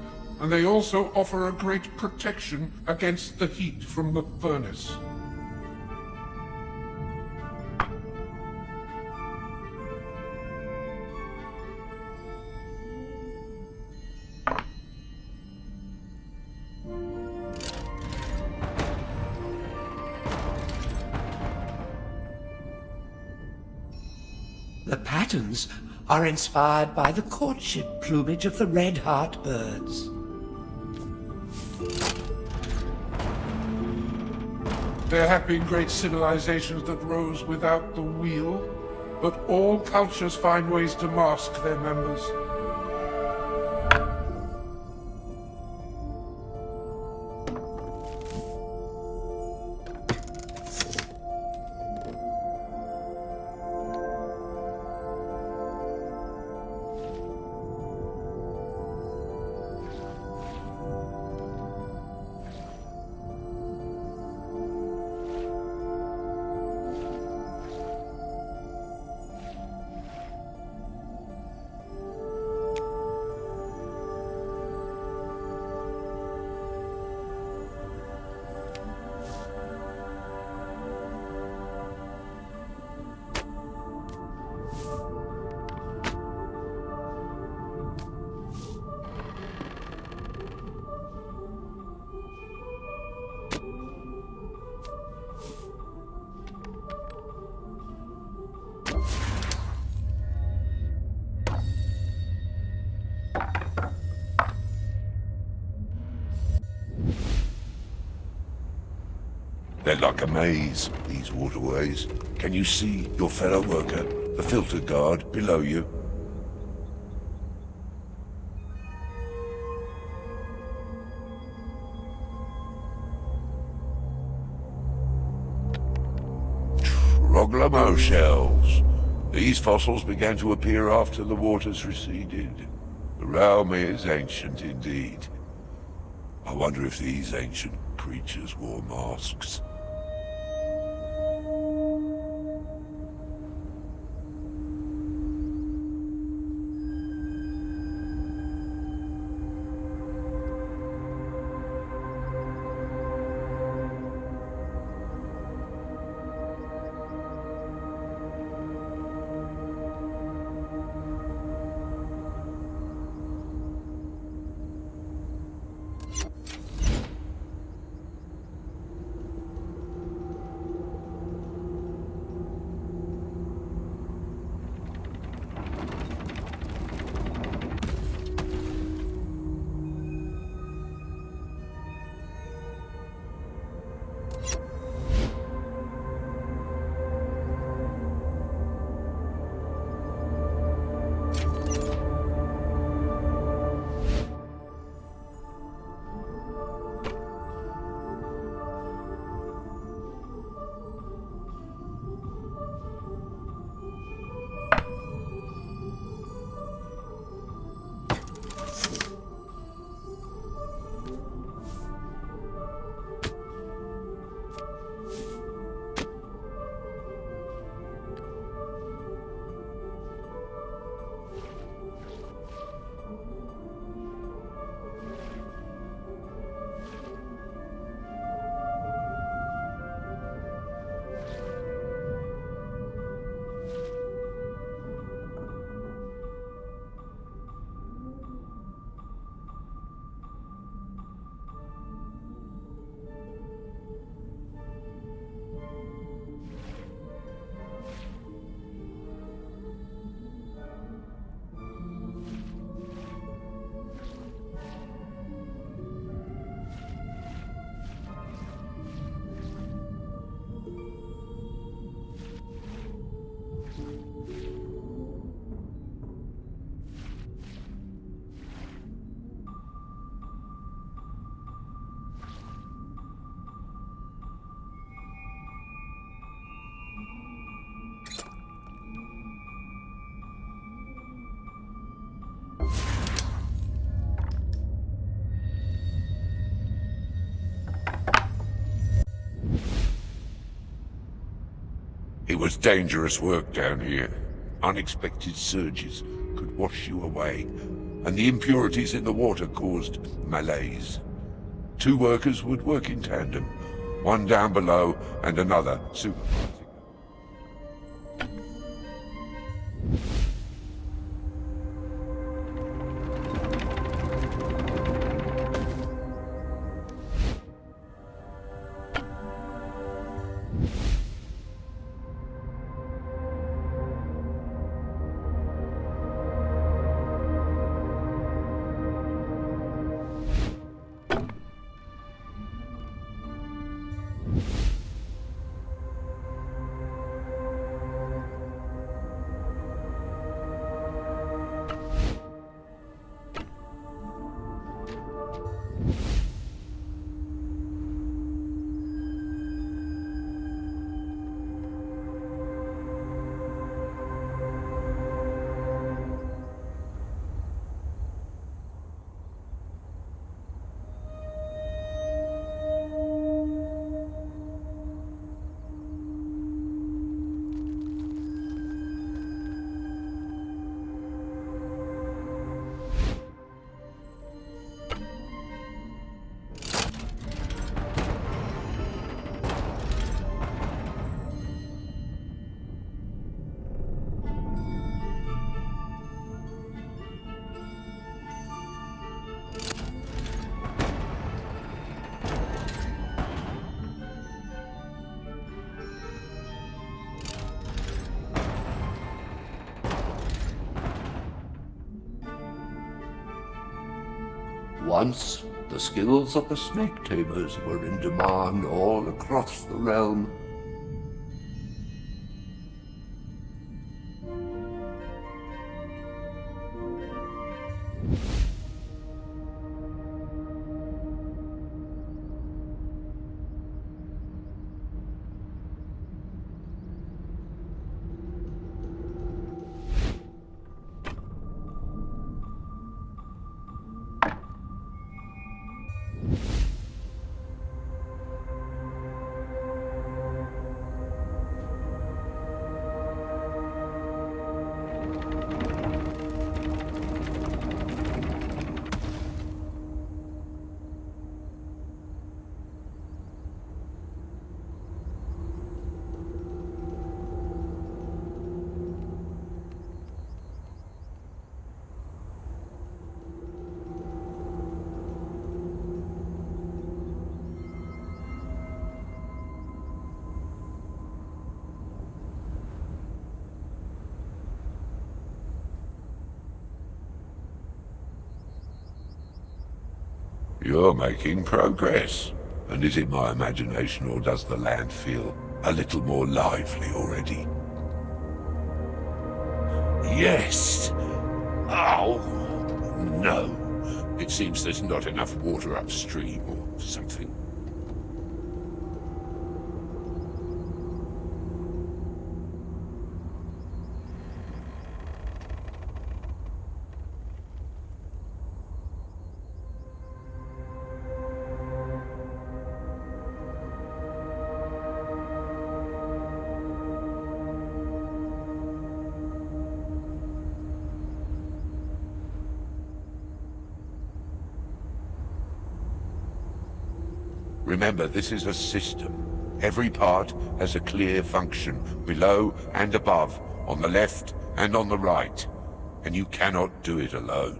And they also offer a great protection against the heat from the furnace. The patterns are inspired by the courtship plumage of the red-heart birds. There have been great civilizations that rose without the wheel, but all cultures find ways to mask their members. They're like a maze, these waterways. Can you see your fellow worker, the filter guard, below you? Troglamo shells. These fossils began to appear after the waters receded. The realm is ancient indeed. I wonder if these ancient creatures wore masks. It was dangerous work down here. Unexpected surges could wash you away, and the impurities in the water caused malaise. 2 workers would work in tandem, one down below and another supervising. Once, the skills of the snake tamers were in demand all across the realm. You're making progress. And is it my imagination, or does the land feel a little more lively already? Yes! Oh, no. It seems there's not enough water upstream or something. Remember, this is a system. Every part has a clear function, below and above, on the left and on the right. And you cannot do it alone.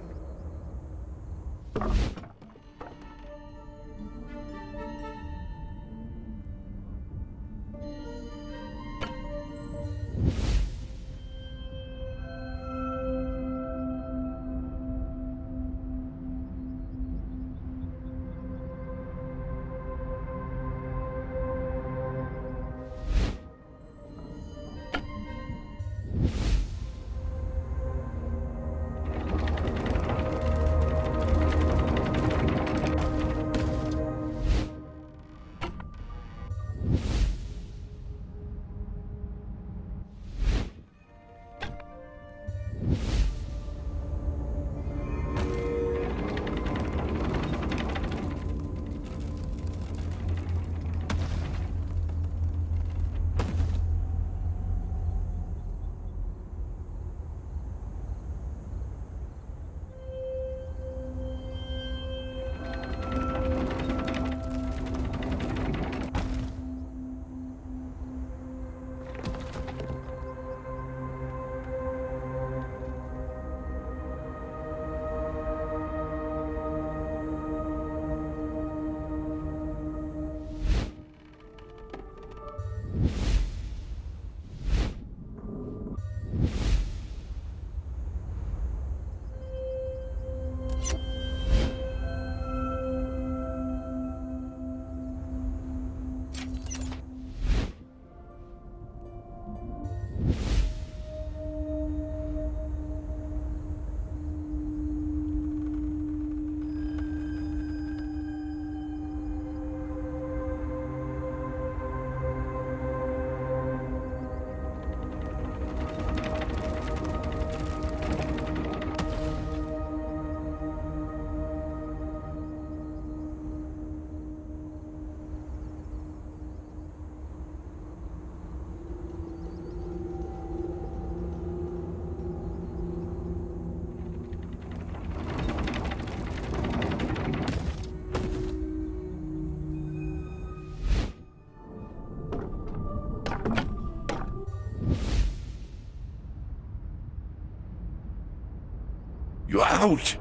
You're out!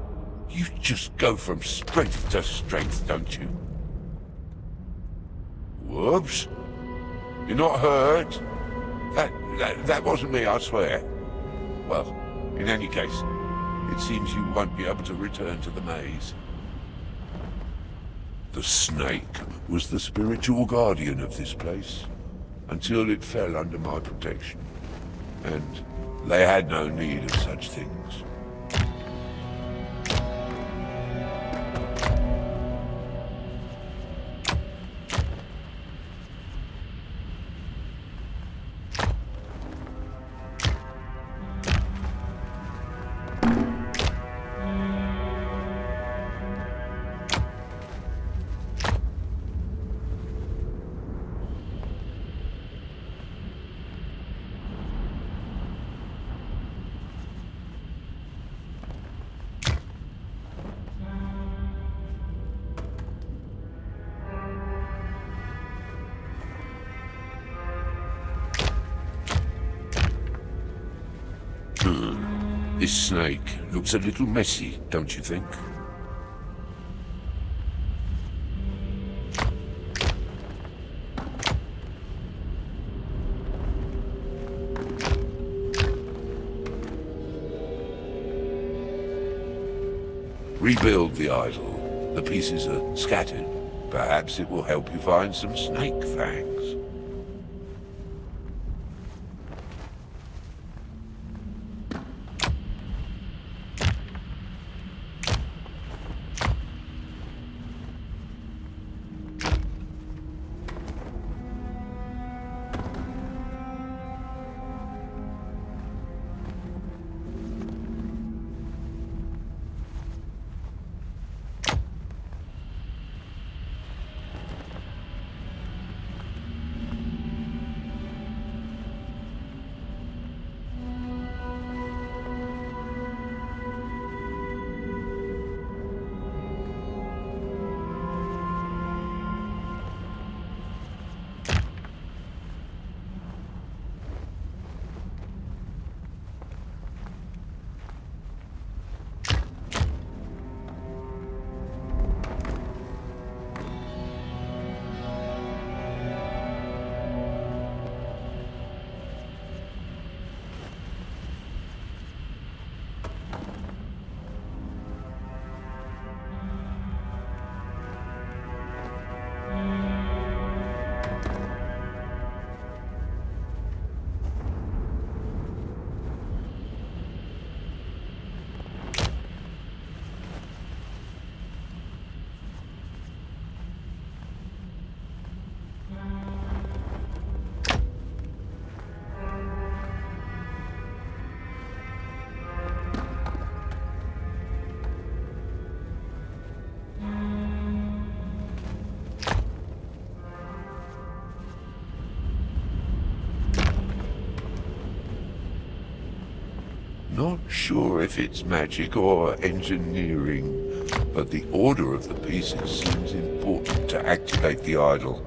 You just go from strength to strength, don't you? Whoops. You're not hurt? That wasn't me, I swear. Well, in any case, it seems you won't be able to return to the maze. The snake was the spiritual guardian of this place, until it fell under my protection. And they had no need of such things. This snake looks a little messy, don't you think? Rebuild the idol. The pieces are scattered. Perhaps it will help you find some snake fangs. Not sure if it's magic or engineering, but the order of the pieces seems important to activate the idol.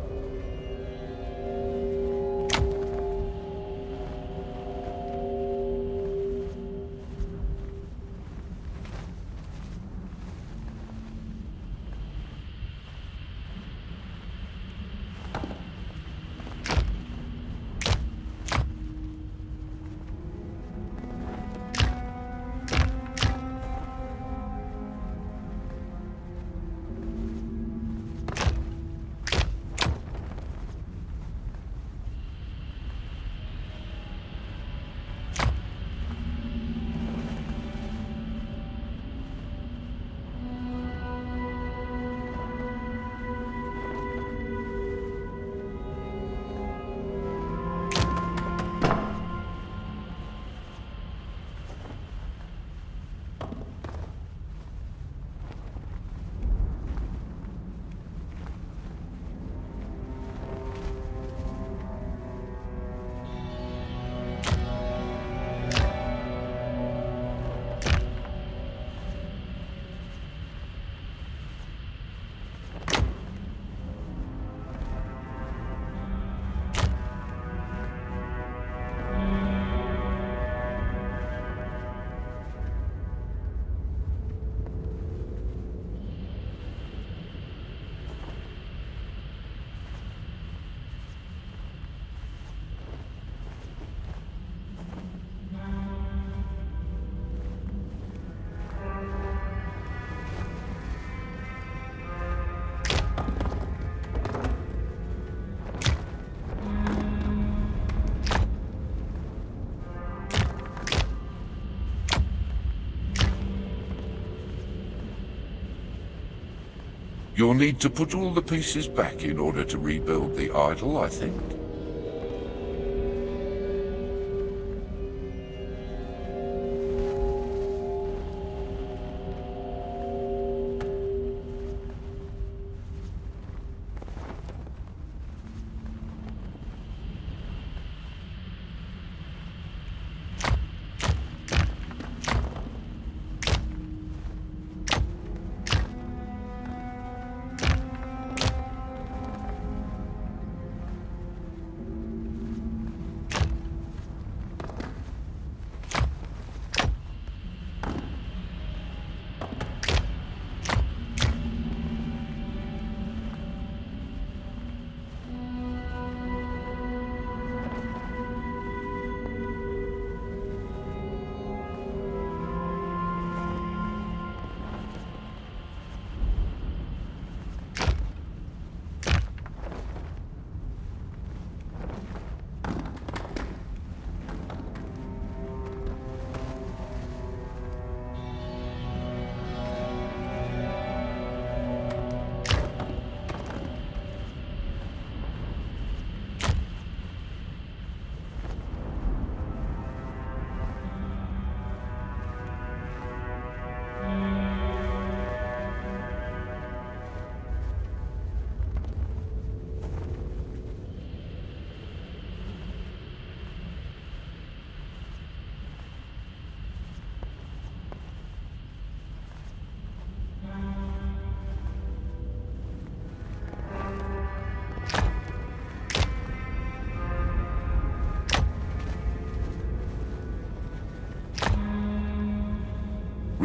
You'll need to put all the pieces back in order to rebuild the idol, I think.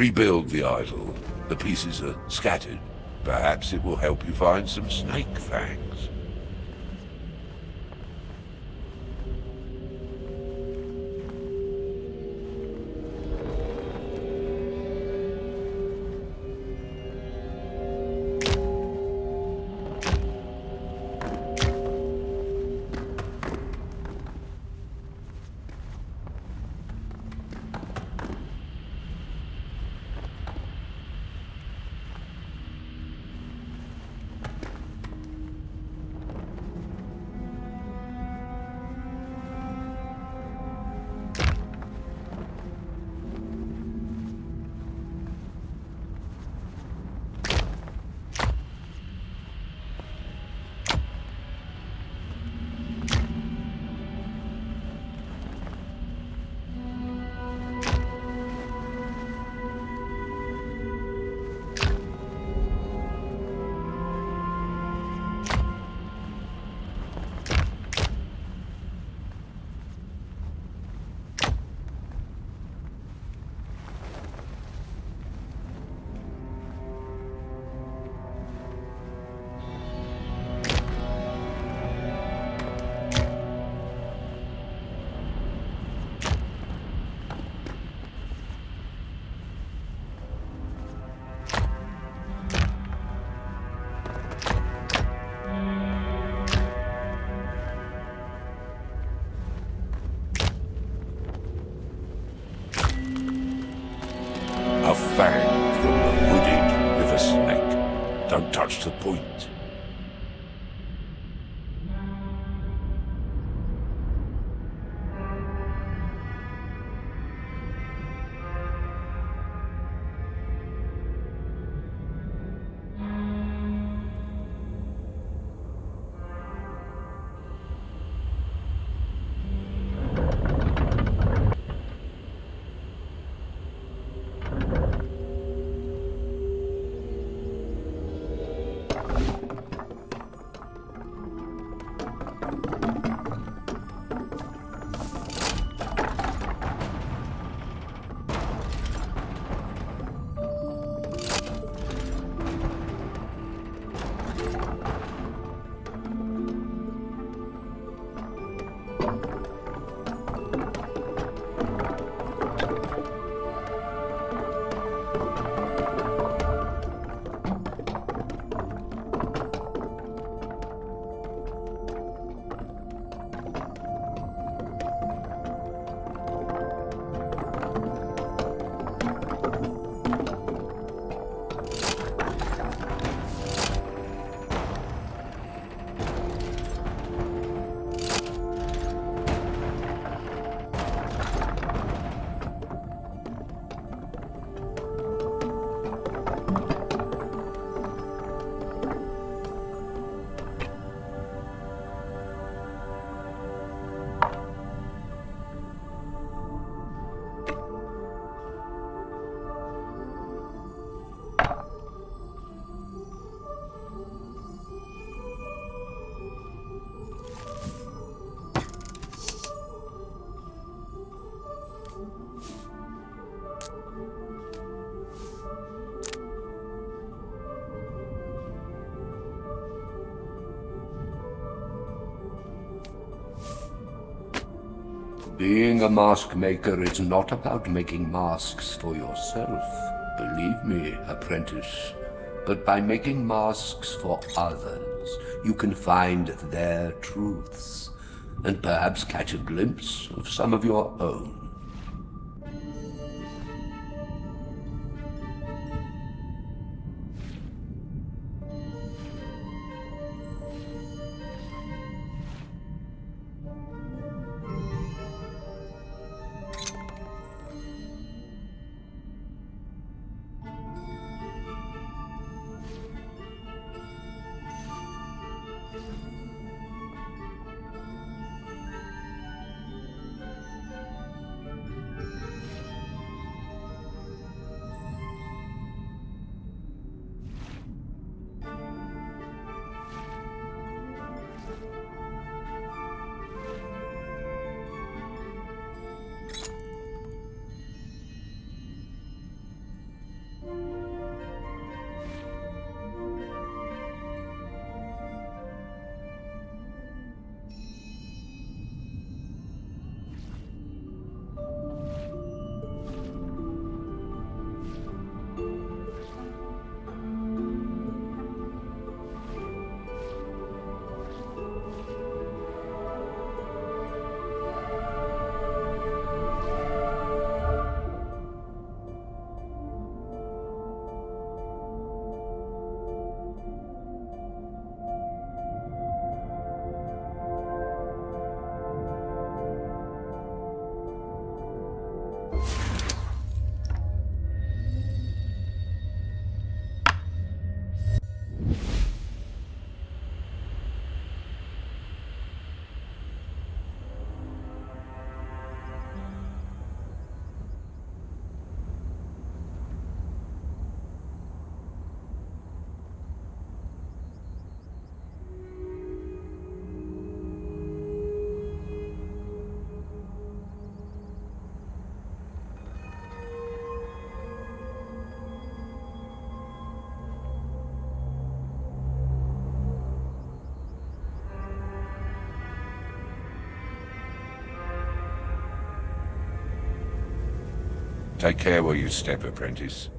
Rebuild the idol. The pieces are scattered. Perhaps it will help you find some snake fangs. A fang from the hooded river snake. Don't touch the point. Being a mask maker is not about making masks for yourself, believe me, apprentice. But by making masks for others, you can find their truths, and perhaps catch a glimpse of some of your own. Take care where you step, apprentice.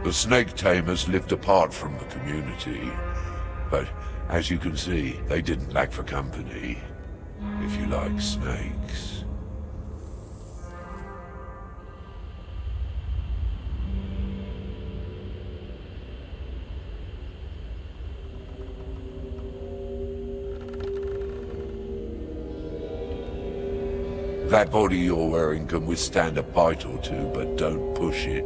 The snake tamers lived apart from the community, but as you can see, they didn't lack for company, if you like snakes. That body you're wearing can withstand a bite or two, but don't push it.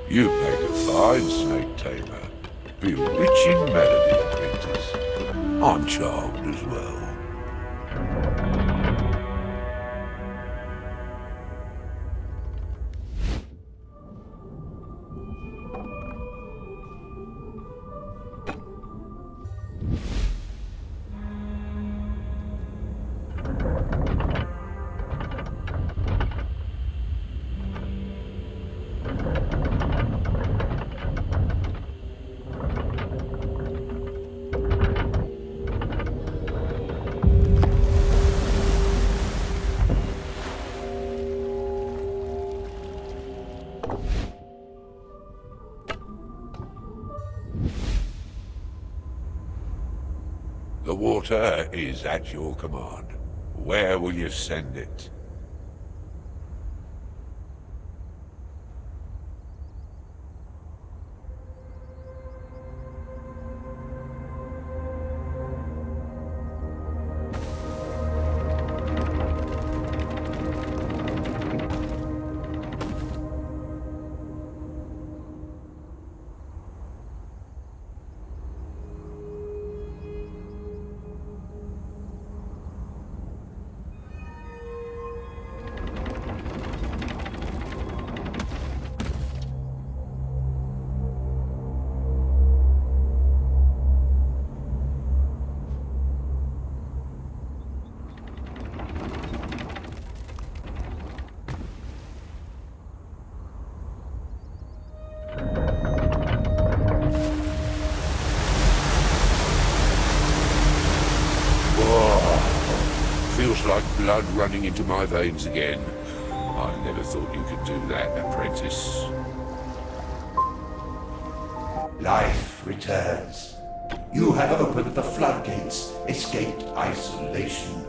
You make a fine snake tamer. Be rich in melody, apprentice. I'm charmed as well. The water is at your command. Where will you send it? Feels like blood running into my veins again. I never thought you could do that, apprentice. Life returns. You have opened the floodgates, escaped isolation.